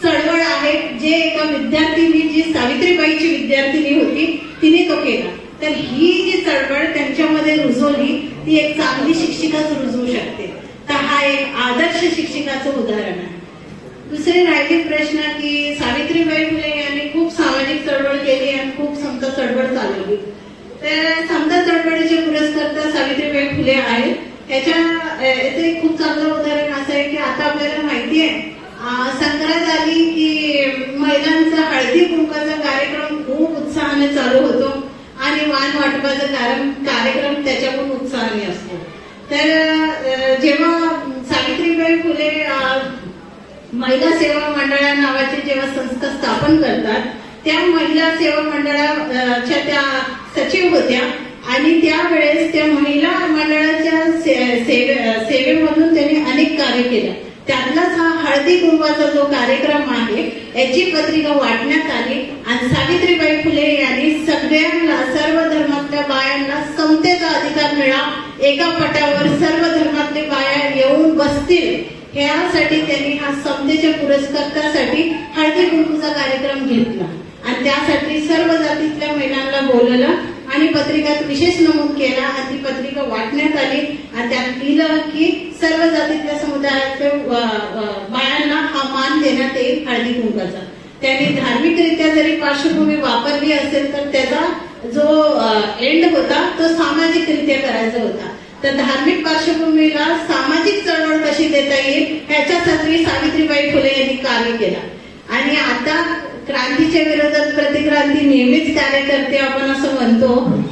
चळवळ आहे, जे एका विद्यार्थिनी जी सावित्रीबाईची विद्यार्थिनी होती तिने तो केला. तर ही जी चळवळ त्यांच्यामध्ये रुजवली ती एक चांगली शिक्षिकाच रुजवू शकते. तर हा एक आदर्श शिक्षिकाचं उदाहरण आहे. दुसरे राहिले प्रश्न की सावित्रीबाई फुले यांनी खूप सामाजिक चळवळ केली आणि खूप समता चळवळ चालवली. तर समता चळवळीचे पुरस्कर्ता सावित्रीबाई फुले आहेत. याचं एक खूप चांगलं उदाहरण असं आहे की आता आपल्याला माहिती आहे संक्रांत आली की महिलांचा हळदी कुंकाचा कार्यक्रम खूप उत्साहाने चालू होतो आणि वाण वाटपाचा कार्यक्रम त्याच्याकडून उत्साहाने असतो. तर जेव्हा सावित्रीबाई फुले महिला सेवा मंडळा नावाची जेव्हा संस्था स्थापन करतात त्या महिला सेवा मंडळाच्या त्या सचिव होत्या आणि त्यावेळेस त्या महिला मंडळाच्या सेवेमधून त्यांनी अनेक कार्य केलं. त्यातलाच हा हळदी कुंकवाचा जो कार्यक्रम आहे याची पत्रिका वाटण्यात आली आणि सावित्रीबाई फुले यांनी सगळ्यांना सर्व धर्मातल्या बायांना समतेचा अधिकार मिळावा, एका पटावर सर्व धर्मातले बाया येऊन बसतील यासाठी त्यांनी हा समतेच्या पुरस्कारासाठी हळदी कुंकूचा कार्यक्रम घेतला आणि त्यासाठी सर्व जातीतल्या महिलांना बोलवलं आणि पत्रिकात विशेष नमूद केला आणि ती पत्रिका वाटण्यात आली आणि त्यात लिहिलं की सर्व जातीतल्या समुदायाच्या बायांना हा मान देण्यात येईल हळदी कुंकाचा. त्यांनी धार्मिकरित्या जरी पार्श्वभूमी वापरली असेल तर त्याचा जो एंड होता तो सामाजिकरित्या करायचा होता. तर धार्मिक पार्श्वभूमीला सामाजिक चळवळ कशी देता येईल ह्याच्यासाठी सावित्रीबाई फुले यांनी कार्य केलं. आणि आता क्रांतीच्या विरोधात प्रतिक्रांती नेहमीच कार्य करते आपण असं म्हणतो,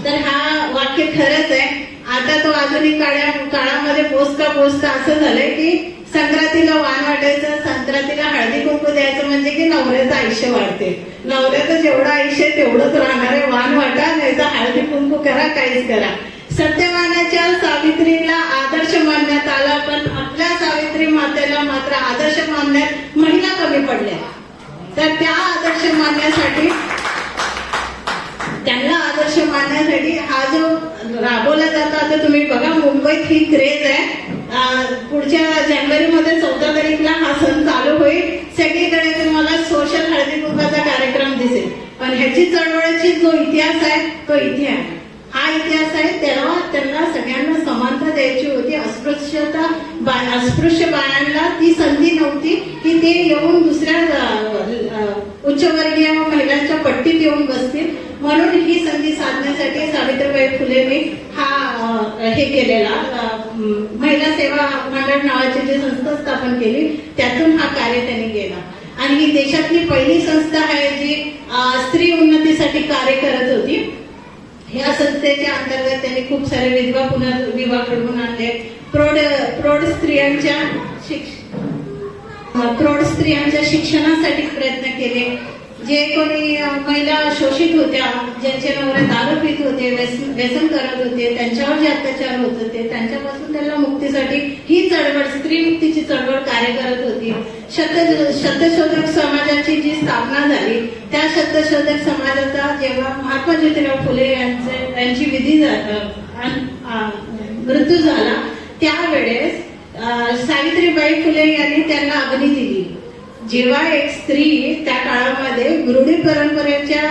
तर हा वाक्य खरंच आहे. आता तो आधुनिक काळामध्ये पोचता असं झालंय की संक्रांतीला वाण वाटायचं, संक्रांतीला हळदी कुंकू द्यायचं म्हणजे की नवऱ्याचं आयुष्य वाढते. नवऱ्याचं जेवढं आयुष्य तेवढंच राहणार आहे. वाण वाटा नाही तर हळदी कुंकू करा, काहीच करा. सत्यवानाच्या सावित्रीला आदर्श मानण्यात आला, पण आपल्या सावित्री मातेला मात्र आदर्श मानण्यात महिला कमी पडल्या. तर त्यांना आदर्श मानण्यासाठी हा जो राबवला जातो, आता तुम्ही बघा मुंबईत ही क्रेज आहे. पुढच्या जानेवारीमध्ये 14 तारीखला हा सण चालू होईल. सगळीकडे तुम्हाला सोशल हळदी कुंकाचा कार्यक्रम दिसेल. पण ह्याची चळवळीची जो इतिहास आहे तो इथे आहे. हा इतिहास आहे. तेव्हा त्यांना सगळ्यांना समानता द्यायची होती. अस्पृश्य बायांना ती संधी नव्हती की ते येऊन दुसऱ्या उच्चवर्गीय महिलांच्या पट्टीत येऊन बसतील. म्हणून ही संधी साधण्यासाठी सावित्रीबाई फुलेंनी हे केलेला महिला सेवा मंडळ नावाची जी संस्था स्थापन केली, त्यातून हा कार्य त्यांनी केला. आणि ही देशातली पहिली संस्था आहे जी स्त्री उन्नतीसाठी कार्य करत होती. या संस्थेच्या अंतर्गत त्यांनी खूप सारे विधवा पुनर्विवाह घडवून आणले. प्रौढ स्त्रियांच्या शिक्षणासाठी प्रयत्न केले. जे कोणी महिला शोषित होत्या, ज्यांचे नवरे दारू पित होते, व्यसन करत होते, त्यांच्यावर जे अत्याचार होत होते, त्यांच्यापासून त्यांना मुक्तीसाठी ही चळवळ, स्त्री मुक्तीची चळवळ कार्य करत होती. सत्यशोधक समाजाची जी स्थापना झाली, त्या सत्यशोधक समाजाचा जेव्हा महात्मा ज्योतिराव फुले यांची विधी मृत्यू झाला, त्यावेळेस सावित्रीबाई फुले यांनी त्यांना अग्नी दिली. जेव्हा एक स्त्री त्या काळामध्ये गृढी परंपरेच्या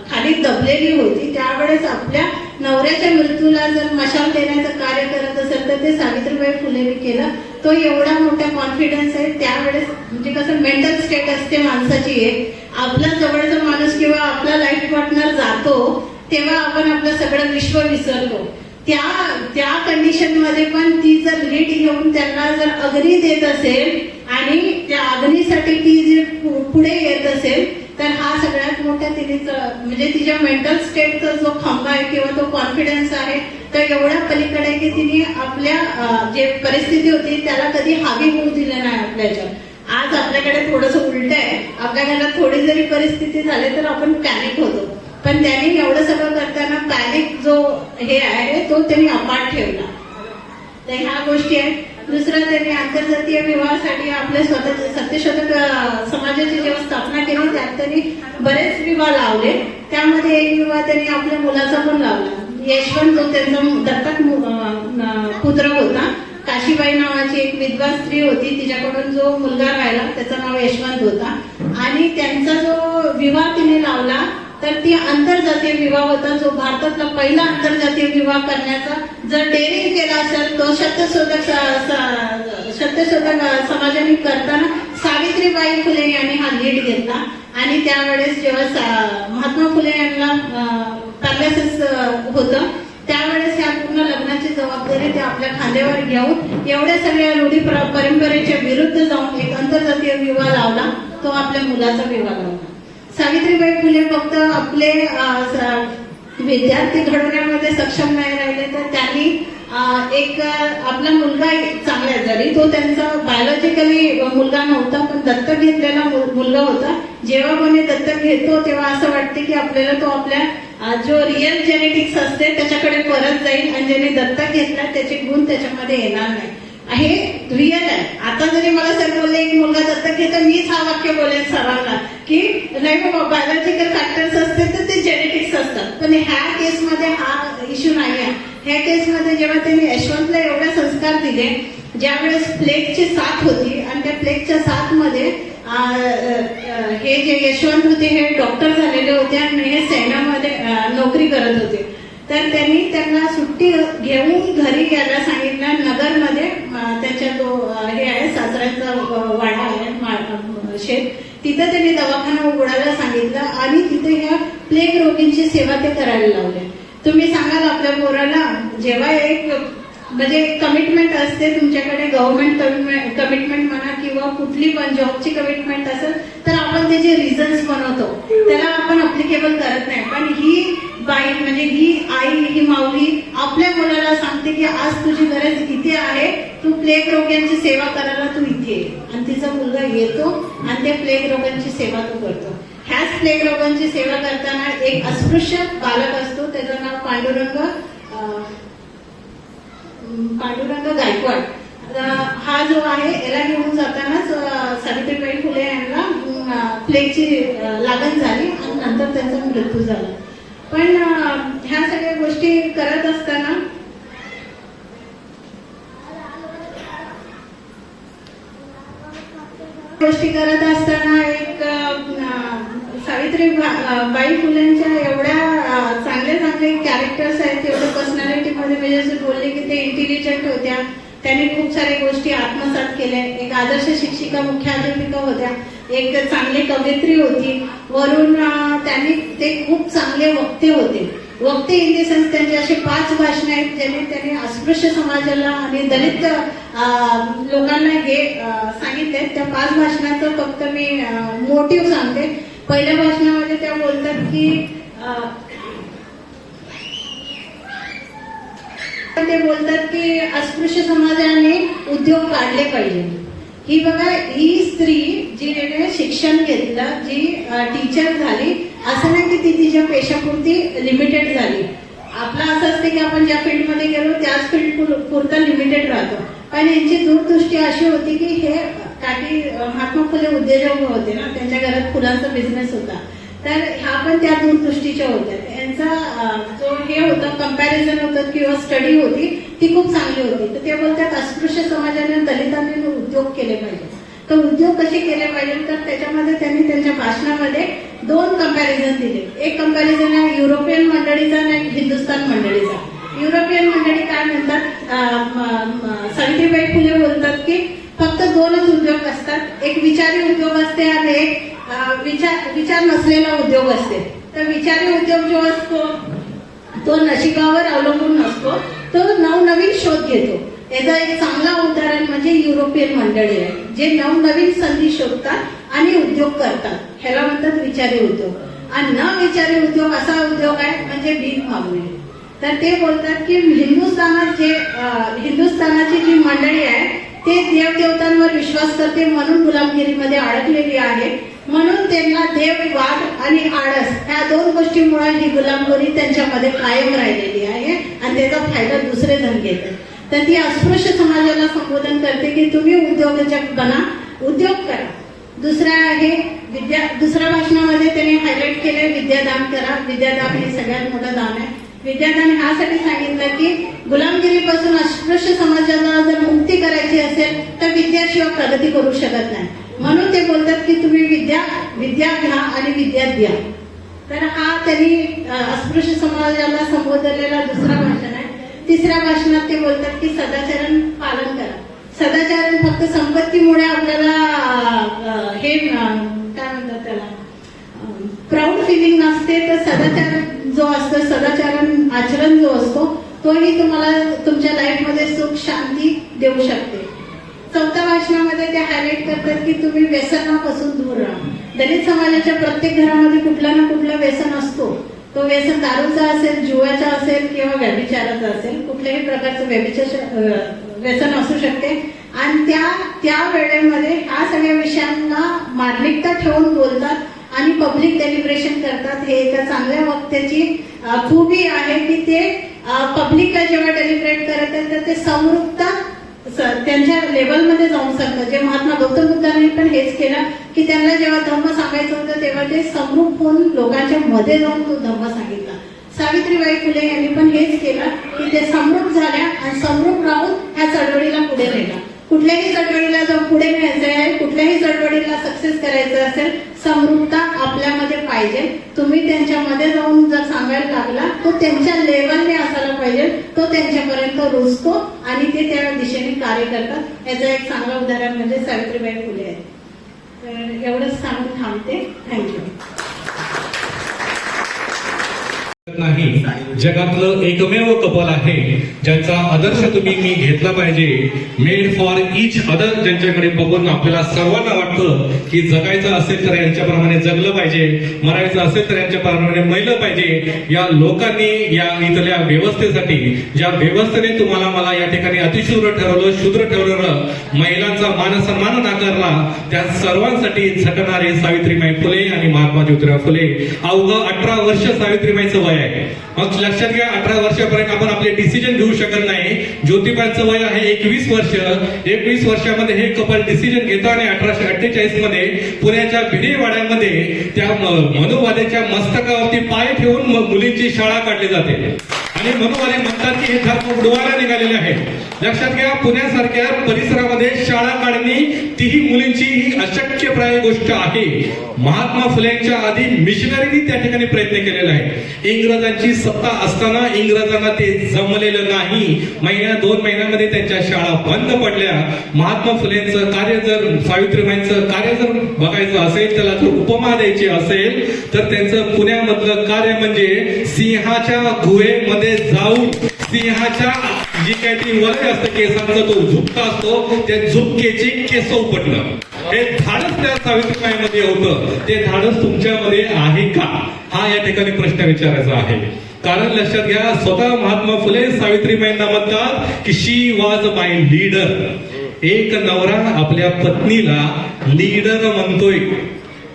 खाली दबलेली होती, त्यावेळेस आपल्या नवऱ्याच्या मृत्यूला जर मशाल देण्याचं कार्य करत असेल तर ते सावित्रीबाई फुलेंनी केलं. तो एवढा मोठा कॉन्फिडन्स आहे. त्यावेळेस म्हणजे कसं मेंटल स्टेट असते माणसाची एक, आपला जवळचा माणूस किंवा आपला लाईफ पार्टनर जातो तेव्हा आपण आपलं सगळं विश्व विसरतो. त्या कंडिशन मध्ये पण ती जर लीड घेऊन त्यांना जर अग्नी देत असेल आणि त्या अग्नीसाठी ती जर पुढे येत असेल तर हा सगळ्यात मोठा तिने म्हणजे तिच्या मेंटल स्टेटचा जो खांबा आहे किंवा तो कॉन्फिडन्स आहे तो एवढ्या पलीकडे की तिने आपल्या जे परिस्थिती होती त्याला कधी हावी होऊ दिलं नाही आपल्याच्या. आज आपल्याकडे थोडंसं उलट आहे. आपल्या घरात थोडी जरी परिस्थिती झाली तर आपण पॅनिक होतो, पण त्यांनी एवढं सगळं करताना पॅनिक जो हे आहे तो त्यांनी अपाट ठेवला. तर ह्या गोष्टी आहेत. दुसरं त्यांनी आंतरजातीय विवाहासाठी आपल्या स्वतःच्या सत्यशोधक समाजाची जेव्हा स्थापना केली त्यात त्यांनी बरेच विवाह लावले. त्यामध्ये एक विवाह त्यांनी आपल्या मुलाचा पण लावला. यशवंत जो त्यांचा दत्तक पुत्र होता. काशीबाई नावाची एक विधवा स्त्री होती, तिच्याकडून जो मुलगा राहिला त्याचं नाव यशवंत होता. आणि त्यांचा जो विवाह तिने लावला तर ती आंतरजातीय विवाह होता, जो भारतातला पहिला आंतरजातीय विवाह करण्याचा जर डेअरिंग केला असेल तो सत्यशोधक समाजाने करताना सावित्रीबाई फुले यांनी हा लीड घेतला. आणि त्यावेळेस जेव्हा महात्मा फुले यांना पॅरालिसिस होतं त्यावेळेस या पूर्ण लग्नाची जबाबदारी ते आपल्या खांद्यावर घेऊन एवढ्या सगळ्या रूढी परंपरेच्या विरुद्ध जाऊन एक आंतरजातीय विवाह लावला. तो आपल्या मुलाचा विवाह लावला. सावित्रीबाई फुले फक्त आपले विद्यार्थी घडवण्यामध्ये सक्षम नाही राहिले तर त्यांनी एक आपला मुलगा चांगला जरी तो त्यांचा बायोलॉजिकली मुलगा नव्हता पण दत्तक घेतलेला मुलगा होता. जेव्हा कोणी दत्तक घेतो तेव्हा असं वाटते की आपल्याला तो आपल्या जो रिअल जेनेटिक्स असते त्याच्याकडे परत जाईल आणि ज्याने दत्तक घेतला त्याचे गुण त्याच्यामध्ये येणार नाही. हे रिअल आहे. आता जरी मला सर बोलले एक मुलगा दत्तक घेतो मीच हा वाक्य बोलेन सर्वांना की नाही बाबा बायोलॉजिकल फॅक्टर्स असते तर ते जेनेटिक्स असतात, पण ह्या केसमध्ये हा इश्यू नाही आहे. ह्या केसमध्ये जेव्हा त्यांनी यशवंतला एवढे संस्कार दिले, ज्यावेळेस प्लेगची साथ होती आणि त्या प्लेगच्या साथमध्ये हे जे यशवंत होते हे डॉक्टर झालेले होते आणि हे सैन्यामध्ये नोकरी करत होते. तर त्यांनी त्यांना सुट्टी घेऊन घरी यायला सांगितलं. नगरमध्ये त्यांच्या जो हे आहे सासऱ्यांचा वाडा आहे शेत, तिथं त्यांनी दवाखाना उघडायला सांगितलं आणि तिथे ह्या प्लेग रोगींची सेवा ते करायला लावले. तुम्ही सांगाल आपल्या पोराला जेव्हा एक म्हणजे कमिटमेंट असते तुमच्याकडे, गव्हर्नमेंट कमिटमेंट म्हणा किंवा कुठली पण जॉबची कमिटमेंट असेल, तर आपण त्याचे रिझन्स बनवतो, त्याला आपण अप्लिकेबल करत नाही. पण ही बाई म्हणजे ही आई, ही माऊली आपल्या मुलाला सांगते की आज तुझी गरज इथे आहे, तू प्लेग रोग्यांची सेवा करायला तू इथे ये. आणि तिचा मुलगा येतो आणि त्या प्लेग रोगांची सेवा तो करतो. ह्याच प्लेग रोगांची सेवा करताना एक अस्पृश्य बालक असतो, त्याचं नाव पांडुरंग गायकवाड. हा जो आहे याला घेऊन जातानाच सावित्रीबाई फुले यांना प्लेगची लागण झाली आणि नंतर त्यांचा मृत्यू झाला. पण ह्या सगळ्या गोष्टी करत असताना एक सावित्रीबाई फुलेंच्या एवढ्या चांगले कॅरेक्टर्स आहेत, एवढ्या पर्सनॅलिटी मध्ये म्हणजे असं बोलले की ते इंटेलिजंट होत्या, त्यांनी खूप साऱ्या गोष्टी आत्मसात केल्या. एक आदर्श शिक्षिका, मुख्याध्यापिका होत्या, एक चांगली कवयित्री होती, वरून त्यांनी ते खूप चांगले वक्ते होते. वक्ते इन द सेन्स त्यांचे असे 5 भाषणे आहेत ज्यांनी त्यांनी अस्पृश्य समाजाला आणि दलित लोकांना हे सांगितले. त्या 5 भाषणाचं फक्त मी मोटिव्ह सांगते. पहिल्या भाषणामध्ये त्या बोलतात की अस्पृश्य समाजाने उद्योग काढले पाहिजे. ही बघा, ही स्त्री जी शिक्षण घेतलं, जी टीचर झाली, असं नाही की ती तिच्या पेशापुरती लिमिटेड झाली. आपलं असं असते की आपण ज्या फील्डमध्ये गेलो त्याच फील्ड पुरता लिमिटेड राहतो. पण यांची दूरदृष्टी अशी होती की हे काही महात्मा फुले उद्योजक होते ना, त्यांच्या घरात फुलांचा बिझनेस होता, तर ह्या पण त्या दूरदृष्टीच्या होत्या. यांचा जो हे होतं कम्पॅरिझन होतं किंवा स्टडी होती ती खूप चांगली होती. तर ते बोलतात अस्पृश्य समाजाने, दलितांनी उद्योग केले पाहिजे. तर उद्योग कसे केले पाहिजे, तर त्याच्यामध्ये त्यांनी त्यांच्या भाषणामध्ये 2 कम्पॅरिझन दिले. एक कम्पॅरिझन आहे युरोपियन मंडळीचा आणि हिंदुस्थान मंडळीचा. युरोपियन मंडळी काय म्हणतात, सावित्रीबाई फुले बोलतात की फक्त 2च उद्योग असतात, एक विचारी उद्योग असते आणि एक विचार नसलेला उद्योग असते. तर विचारी उद्योग जो असतो तो नशिबावर अवलंबून नसतो, तो नवनवीन शोध घेतो. याचा एक चांगला उदाहरण म्हणजे युरोपियन मंडळी आहे, जे नवनवीन संधी शोधतात आणि उद्योग करतात. ह्याला म्हणतात विचारी उद्योग. आणि न विचारी उद्योग असा उद्योग आहे म्हणजे भीक मागणे. तर ते बोलतात की हिंदुस्थानाची जी मंडळी आहे ते देवदेवतांवर विश्वास करते, म्हणून गुलामगिरीमध्ये अडकलेली आहे. म्हणून त्यांना देव, वाद आणि आळस ह्या 2 गोष्टीमुळे ही गुलामगिरी त्यांच्यामध्ये कायम राहिलेली आहे आणि त्याचा फायदा दुसरे जण घेतात. तर ती अस्पृश्य समाजाला संबोधन करते की तुम्ही उद्योजक बना, उद्योग करा. दुसऱ्या भाषणामध्ये त्यांनी हायलाइट केले विद्यादान करा. विद्यादान हे सगळ्यात मोठं दान आहे. विद्यादान ह्यासाठी सांगितलं की गुलामगिरीपासून अस्पृश्य समाजाला जर मुक्ती करायची असेल तर विद्याशिवाय प्रगती करू शकत नाही. म्हणून ते बोलतात की तुम्ही विद्या घ्या आणि विद्या द्या. तर हा त्यांनी अस्पृश्य समाजाला संबोधलेला दुसरा भाषण आहे. तिसऱ्या भाषणात ते बोलतात की सदाचरण पालन करा. सदाचरण फक्त संपत्तीमुळे आपल्याला हे काय म्हणतात त्याला प्राऊड फिलिंग नसते. तर सदाचरण जो असतो, सदाचरण आचरण जो असतो, तोही तुम्हाला तुमच्या लाईफमध्ये सुख शांती देऊ शकते. 4थ्या भाषणामध्ये ते हायलाइट करतात की तुम्ही व्यसनापासून दूर राहा. दलित समाजाच्या प्रत्येक घरामध्ये कुठला ना कुठला व्यसन असतो. तो व्यसन दारूचा असेल, जुव्याचा असेल किंवा व्यभिचाराचा असेल, कुठल्याही प्रकारचं व्यसन असू शकते. आणि त्या वेळेमध्ये ह्या सगळ्या विषयांना मार्मिकता ठेवून बोलतात आणि पब्लिक डेलिब्रेशन करतात. हे एका चांगल्या वक्त्याची खूबी आहे की ते पब्लिकला जेव्हा डेलिब्रेट करत आहेत तर ते समृद्धता त्यांच्या लेवलमध्ये जाऊन सांगतात. जे महात्मा गौतम बुद्धांनी पण हेच केलं की त्यांना जेव्हा धम्म सांगायचं होतं तेव्हा ते समरूप होऊन लोकांच्या मध्ये जाऊन तो धम्म सांगितला. सावित्रीबाई फुले यांनी पण हेच केलं की ते समरूप झाल्या आणि समरूप राहून ह्या चळवळीला पुढे नेला. कुठल्याही चळवळीला जर पुढे न्यायचं आहे, कुठल्याही चळवळीला सक्सेस करायचं असेल, समृद्धता आपल्यामध्ये पाहिजे. तुम्ही त्यांच्यामध्ये जाऊन जर सांगायला लागला तो त्यांच्या लेवलने असायला पाहिजे, तो त्यांच्यापर्यंत रुजतो आणि ते त्या दिशेने कार्य करतात. याचं एक चांगलं उदाहरण म्हणजे सावित्रीबाई फुले आहे. तर एवढंच सांगून थांबते. थँक्यू. नाही, जगातलं एकमेव कपल आहे ज्यांचा आदर्श तुम्ही मी घेतला पाहिजे. मेड फॉर इच अदर, ज्यांच्याकडे बघून आपल्याला सर्वांना वाटतं की जगायचं असेल तर यांच्याप्रमाणे जगलं पाहिजे, मरायचं असेल तर यांच्याप्रमाणे मरलं पाहिजे. या लोकांनी या इथल्या व्यवस्थेसाठी, ज्या व्यवस्थेने तुम्हाला मला या ठिकाणी अतिशूद्र ठरवलं, शूद्र ठरवलं, महिलांचा मानसन्मान नाकारला, त्या सर्वांसाठी झटणारे सावित्रीबाई फुले आणि महात्मा ज्योतिराव फुले. अवघं 18 वर्ष सावित्रीबाईचं वय आहे. मग लक्षात घ्या, 18 वर्षापर्यंत आपण आपले डिसिजन घेऊ शकत नाही. ज्योतिबाईंचं वय आहे 21 वर्ष. 21 वर्षामध्ये हे कपल डिसिजन घेतं आणि 1848 मध्ये पुण्याच्या भिडेवाड्यामध्ये त्या मनुवाद्याच्या मस्तकावरती पाय ठेवून मुलींची शाळा काढली जाते. आणि मनुवादी म्हणतात की हे धर्म उडवायला निघालेले आहे. लक्षात घ्या, पुण्यासारख्या परिसरामध्ये शाळा काढणे तीही मुलींची ही अशक्यप्राय गोष्ट आहे. महात्मा फुलेंच्या आधी मिशनरीनी त्या ठिकाणी प्रयत्न केलेला आहे. इंग्रजांची सत्ता असताना इंग्रजांना ते जमलेलं नाही. 2 महिन्यामध्ये त्यांच्या शाळा बंद पडल्या. महात्मा फुलेंचं कार्य जर, सावित्रीबाईंचं कार्य जर बघायचं असेल, त्याला जर उपमा द्यायची असेल तर त्यांचं पुण्यामधलं कार्य म्हणजे सिंहाच्या गुहेमध्ये जाऊन सिंहाच्या जी काही ती वलय असतं केसांचा, तो झुपका असतो, त्या झुपकेची केस उपटणं, हे धाडस त्या सावित्रीबाईंमध्ये होतं. ते धाडस तुमच्यामध्ये आहे का, हा या ठिकाणी प्रश्न विचारायचा आहे. कारण लक्षात घ्या, स्वतः महात्मा फुले सावित्रीबाईंना म्हणतात की शी वॉज माय लीडर. एक नवरा आपल्या पत्नीला लीडर म्हणतोय,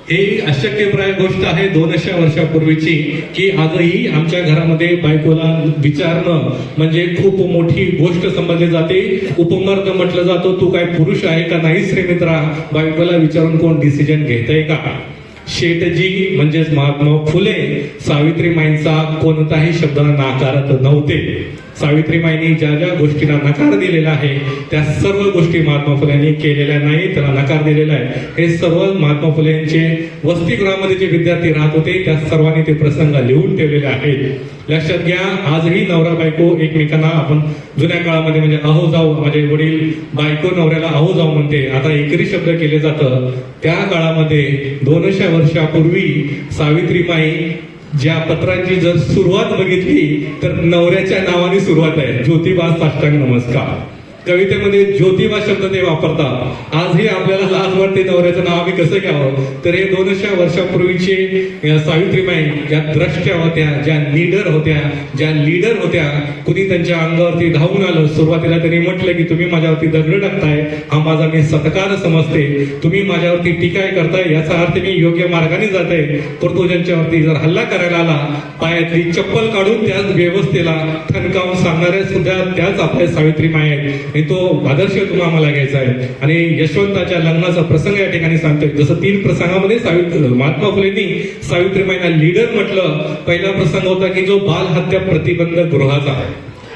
हे अशक्यप्राय गोष्ट आहे 200 वर्षापूर्वीची, की आजही आमच्या घरामध्ये बायकोला विचारणं म्हणजे खूप मोठी गोष्ट समजली जाते. उपमर्द म्हटलं जातं, तू काय पुरुष आहे का नाही श्रीमित्रा, बायकोला विचारून कोण डिसिजन घेतय का. शेटजी म्हणजेच महात्मा फुले सावित्रीबाईंचा कोणताही शब्द नाकारत नव्हते. सावित्रीबाईंनी ज्या ज्या गोष्टींना नकार दिलेला आहे त्या सर्व गोष्टी महात्मा फुलेंनी केलेल्या नाही, त्याला नकार दिलेला आहे. हे सर्व महात्मा फुलेंचे वसतिगृहामध्ये जे विद्यार्थी राहत होते त्या सर्वांनी ते प्रसंग लिहून ठेवलेले आहेत. लक्षात घ्या, आजही नवरा बायको एकमेकांना, आपण जुन्या काळामध्ये म्हणजे अहो जाऊ, माझे वडील बायको नवऱ्याला अहो जाऊ म्हणते, आता एकरी शब्द केले जातं. त्या काळामध्ये 200 वर्षापूर्वी सावित्रीबाई ज्या पत्रांची जर सुरुवात बघितली तर नवऱ्याच्या नावाने सुरुवात आहे, ज्योतिबा साष्टांग नमस्कार. कवितेमध्ये ज्योतिबा शब्द ते वापरतात. आजही आपल्याला लाज वाटते नवऱ्याचं नाव आम्ही कसं घ्यावं. तर हे 200 वर्षापूर्वीचे सावित्रीबाई ज्या द्रष्ट्या होत्या, ज्या लीडर होत्या, कुणी त्यांच्या अंगावरती धावून आलं. सुरुवातीला त्यांनी म्हटलं की तुम्ही माझ्यावरती दगड टाकताय, हा माझा मी सत्कार समजते, तुम्ही माझ्यावरती टीकाय करताय, याचा अर्थ मी योग्य मार्गाने जाते. परंतु ज्यांच्यावरती जर हल्ला करायला आला, पायातली चप्पल काढून त्याच व्यवस्थेला ठणकावून सांगणाऱ्या सुद्धा त्याच आपल्या सावित्रीबाई आहेत. तो आदर्श तुम्हाला मला घ्यायचा आहे. आणि यशवंताच्या लग्नाचा प्रसंग या ठिकाणी सांगतोय. जसं 3 प्रसंगामध्ये महात्मा फुलेंनी सावित्रीबाईंना लीडर म्हटलं. पहिला प्रसंग होता की जो बाल हत्या प्रतिबंधक गृहाचा,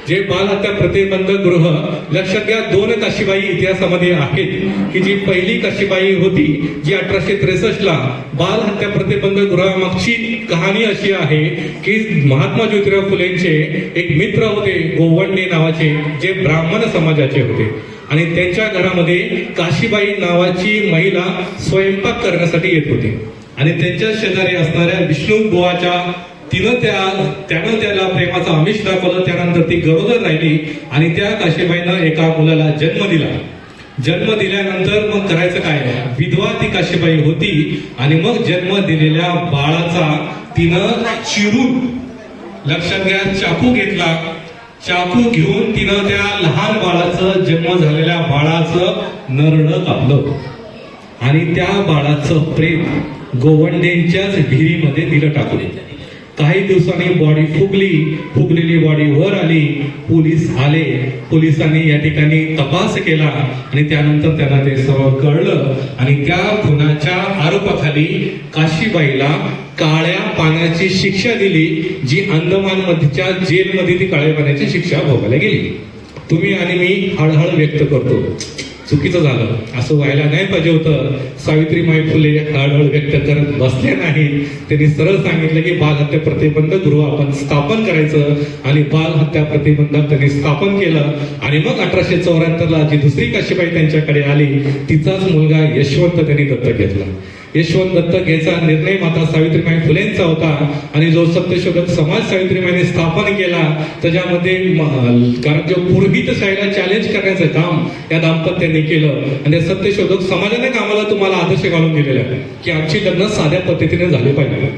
जे बाल हत्या प्रतिबंधक गृह, लक्षात घ्या 2 काशीबाई इतिहासामध्ये आहेत. की जी पहिली काशीबाई होती जी 1863 ला बाल हत्या प्रतिबंधक गृहामागची कहाणी अशी आहे की महात्मा ज्योतिराव फुलेंचे एक मित्र होते गोवंडे नावाचे, जे ब्राह्मण समाजाचे होते. आणि त्यांच्या घरामध्ये काशीबाई नावाची महिला स्वयंपाक करण्यासाठी येत होती. आणि त्यांच्या शेजारी असणाऱ्या विष्णू बुवाच्या त्यानं त्याला प्रेमाचा आमिष दाखवलं. त्यानंतर ती गरोदर राहिली आणि त्या काशीबाईनं एका मुलाला जन्म दिला. जन्म दिल्यानंतर मग करायचं काय, विधवा ती काशीबाई होती. आणि मग जन्म दिलेल्या बाळाचा तिनं चिरून, लक्षात घ्या, चाकू घेतला. चाकू घेऊन तिनं त्या लहान बाळाचं, जन्म झालेल्या बाळाचं नरडं कापलं. आणि त्या बाळाचं प्रेत गोवंडेंच्याच विहिरीमध्ये दिलं टाकून. काही दिवसांनी बॉडी फुगलेली बॉडी वर आली. पोलीस आले. पोलिसांनी या ठिकाणी तपास केला आणि त्यानंतर त्यांना ते सर्व कळलं. आणि त्या खुनाच्या आरोपाखाली काशीबाईला काळ्या पाण्याची शिक्षा दिली, जी अंदमान मधच्या जेलमध्ये ती काळ्या पाण्याची शिक्षा भोगायला गेली. तुम्ही आणि मी हळहळ व्यक्त करतो, चुकीचं झालं, असं व्हायला नाही पाहिजे होतं. सावित्रीबाई फुले हळहळ व्यक्त करत बसले नाहीत. त्यांनी सरळ सांगितलं की बालहत्या प्रतिबंधक गृह आपण स्थापन करायचं आणि बालहत्या प्रतिबंधक त्यांनी स्थापन केलं. आणि मग 1874 जी दुसरी काशीबाई त्यांच्याकडे आली, तिचाच मुलगा यशवंत त्यांनी दत्तक घेतला. यशवंत दत्तक घ्यायचा निर्णय माता सावित्रीबाई फुलेंचा होता. आणि जो सत्यशोधक समाज सावित्रीबाईंनी स्थापन केला त्याच्यामध्ये कारण जो पुरोहितशाहीला चॅलेंज करण्याचं काम या दाम्पत्याने केलं. आणि सत्यशोधक समाजाने कामाला तुम्हाला आदर्श घालून दिलेला आहे की आमची लग्न साध्या पद्धतीने झाले पाहिजे.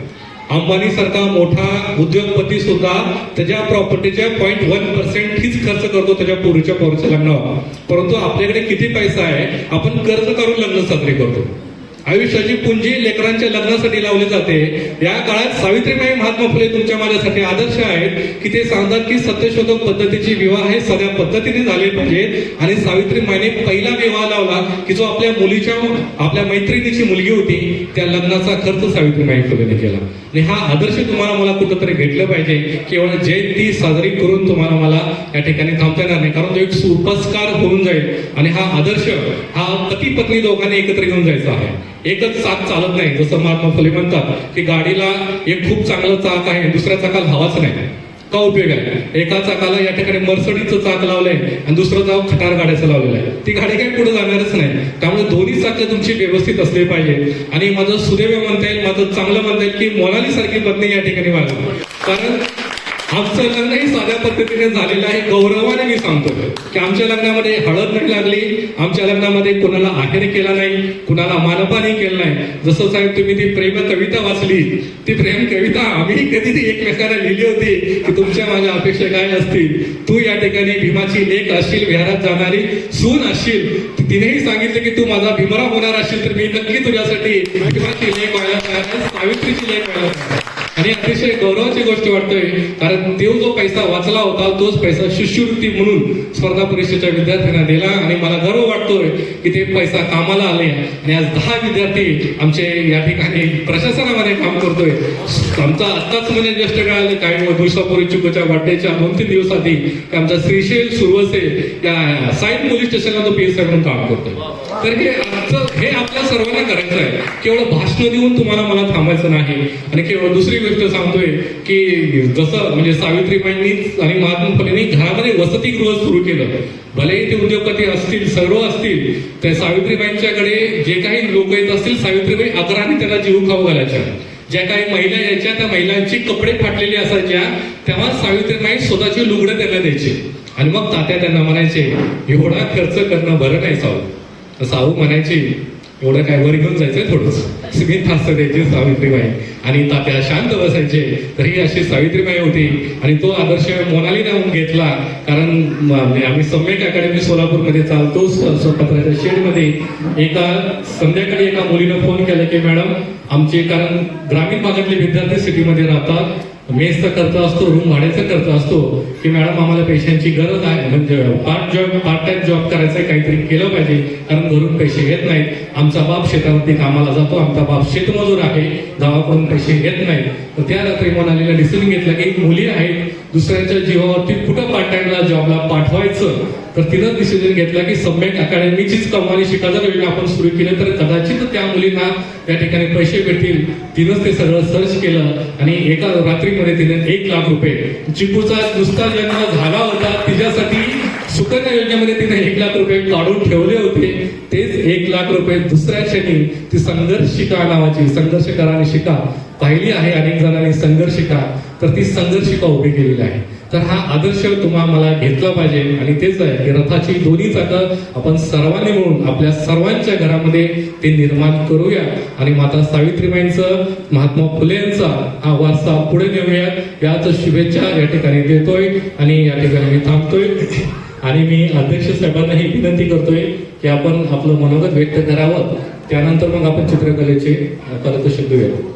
अंबानी सारखा मोठा उद्योगपती सुद्धा त्याच्या प्रॉपर्टीच्या 0.1% हीच खर्च करतो त्याच्या पूर्वीच्या पोराच्या लग्नावर. परंतु आपल्याकडे किती पैसा आहे, आपण कर्ज करून लग्न साजरे करतो. आयुष्याची पुंजी लेकरांच्या लग्नासाठी लावली जाते. या काळात सावित्रीबाई महात्मा फुले तुमच्या माझ्यासाठी आदर्श आहेत की ते सांगतात की सत्यशोधक पद्धतीचे विवाह हे सगळ्या पद्धतीने झाले पाहिजेत. आणि सावित्रीबाईने पहिला विवाह लावला की जो आपल्या मैत्रिणीची मुलगी होती त्या लग्नाचा खर्च सावित्रीबाई फुलेने केला. आणि हा आदर्श तुम्हाला मला कुठंतरी भेटलं पाहिजे. केवळ जयंती साजरी करून तुम्हाला मला या ठिकाणी थांबता येणार नाही, कारण तो एक सुपस्कार होऊन जाईल. आणि हा आदर्श हा पती पत्नी दोघांनी एकत्र घेऊन जायचा आहे. एकच चाक चालत नाही. जसं महात्मा फुले म्हणतात की गाडीला एक खूप चांगलं चाक आहे, दुसऱ्या चाकाला हवाच नाही. का उपयोग आहे? एका चाकाला या ठिकाणी मर्सडीचं चाक लावलंय आणि दुसरं चाक खटार गाड्याचं लावलेलं आहे. ती गाडी काही पुढे जाणारच नाही. त्यामुळे दोन्ही चाकं तुमची व्यवस्थित असले पाहिजे. आणि माझं सुदैव म्हणता येईल, माझं चांगलं म्हणता येईल की मोनाली सारखी पत्नी या ठिकाणी वाढली. कारण आमचं लग्नही साध्या पद्धतीने झालेलं आहे. गौरवाने मी सांगतो की आमच्या लग्नामध्ये हळद नाही लागली, आमच्या लग्नामध्ये कोणाला आहेर केला नाही, कुणाला मानपानी केलं नाही. जसं साहेब तुम्ही ती प्रेम कविता वाचली, ती प्रेम कविता आम्ही कधी एकमेकांना लिहिली होती की तुमच्या माझ्या अपेक्षा काय असतील. तू या ठिकाणी भीमाची लेक असशील, विहारात जाणारी सून असशील. तिनेही सांगितलं की तू माझा भीमराव होणार असशील तर मी नक्की तुझ्यासाठी भीमाची लेक व्हायला तयार आहे, सावित्रीची लेक व्हायला तयार आहे. आणि अतिशय गौरवाची गोष्ट वाटतोय, कारण तो जो पैसा वाचला होता तोच पैसा शिष्यवृत्ती म्हणून स्पर्धा परीक्षेच्या विद्यार्थ्यांना दिला. आणि मला गर्व वाटतोय की ते पैसा कामाला आले. आणि आज 10 विद्यार्थी आमचे या ठिकाणी प्रशासनामध्ये काम करतोय. आमचा आत्ताच म्हणजे ज्येष्ठ काळाला काही दिवसापूर्वी चिकूच्या बर्थडेच्या 2-3 दिवस आधी आमचा श्रीशैल सुरवसे या साईड पोलीस स्टेशनला तो PSI म्हणून काम करतोय. तर हे आपल्या सर्वांना करायचं आहे. केवळ भाषण देऊन तुम्हाला मला थांबायचं नाही. आणि केवळ दुसरी गोष्ट सांगतोय की जसं म्हणजे सावित्रीबाईंनी आणि महात्मा फुलेंनी घरामध्ये वसतिगृह सुरू केलं. भलेही ते उद्योगपती असतील, सर्व असतील, त्या सावित्रीबाईंच्याकडे जे काही लोक येत असतील, सावित्रीबाई आग्रहाने त्याला जीव खाऊ घालायच्या. ज्या काही महिला यायच्या त्या महिलांची कपडे फाटलेले असायच्या तेव्हा सावित्रीबाई स्वतःची लुगडं त्यांना द्यायचे. आणि मग तात्या त्यांना म्हणायचे एवढा खर्च करणं बरं नाही साऊ. साऊ म्हणायची एवढं काय वर घेऊन जायचंय थोडंसं, स्मित हास्य द्यायची सावित्रीबाई. आणि तात्या शांत बसायचे. तर ही अशी सावित्रीबाई होती. आणि तो आदर्श मोनालीने घेतला. कारण आम्ही सम्यक अकॅडमी सोलापूरमध्ये चालतो. पत्राच्या शेडमध्ये संध्याकाळी एका मुलीनं फोन केला की मॅडम आमचे, कारण ग्रामीण भागातले विद्यार्थी सिटीमध्ये राहतात, मेसचा खर्च असतो, रूम भाड्याचा खर्च असतो, की मॅडम आम्हाला पैशांची गरज आहे, म्हणजे पार्ट टाइम जॉब करायचा, काहीतरी केलं पाहिजे, कारण घरून पैसे येत नाहीत. आमचा बाप शेतावरती कामाला जातो, आमचा बाप शेतमजूर आहे, गावाकडून पैसे येत नाहीत. तर त्या रात्री म्हणालीला डिसिजन घेतला की मुली आहेत, दुसऱ्यांच्या जीवावरती कुठं पार्ट टाइमला जॉबला पाठवायचं. तर तिनं डिसिजन घेतला की सम्यक अकॅडमीचीच कमानी शिकायचा योजना आपण सुरू केली तर कदाचित त्या मुलींना त्या ठिकाणी पैसे भेटतील. तिनंच ते सगळं सर्च केलं आणि एका रात्रीमध्ये तिने 1 लाख रुपये, चिकूचा नुसता जन्म झाला होता तिच्यासाठी सुकन्या योजनेमध्ये तिने 1 लाख रुपये काढून ठेवले होते. तेच 1 लाख रुपये दुसऱ्या क्षणी ती संघर्षिका नावाची, संघर्ष करा आणि शिका पाहिली आहे अनेक जणांनी संघर्षिका, तर ती संघर्षिका उभी केलेली आहे. तर हा आदर्श तुम्हाला मला घेतला पाहिजे. आणि तेच आहे की रथाची दोन्ही चाकं आपण सर्वांनी मिळून आपल्या सर्वांच्या घरामध्ये ते निर्माण करूया. आणि माता सावित्रीबाईंचं, महात्मा फुलेंचा हा वारसा पुढे नेऊयात याच शुभेच्छा या ठिकाणी देतोय. आणि या ठिकाणी मी थांबतोय. आणि मी अध्यक्ष साहेबांनाही विनंती करतोय की आपण आपलं मनोगत व्यक्त करावं, त्यानंतर मग आपण चित्रकलेचे पारितोषिक देऊया.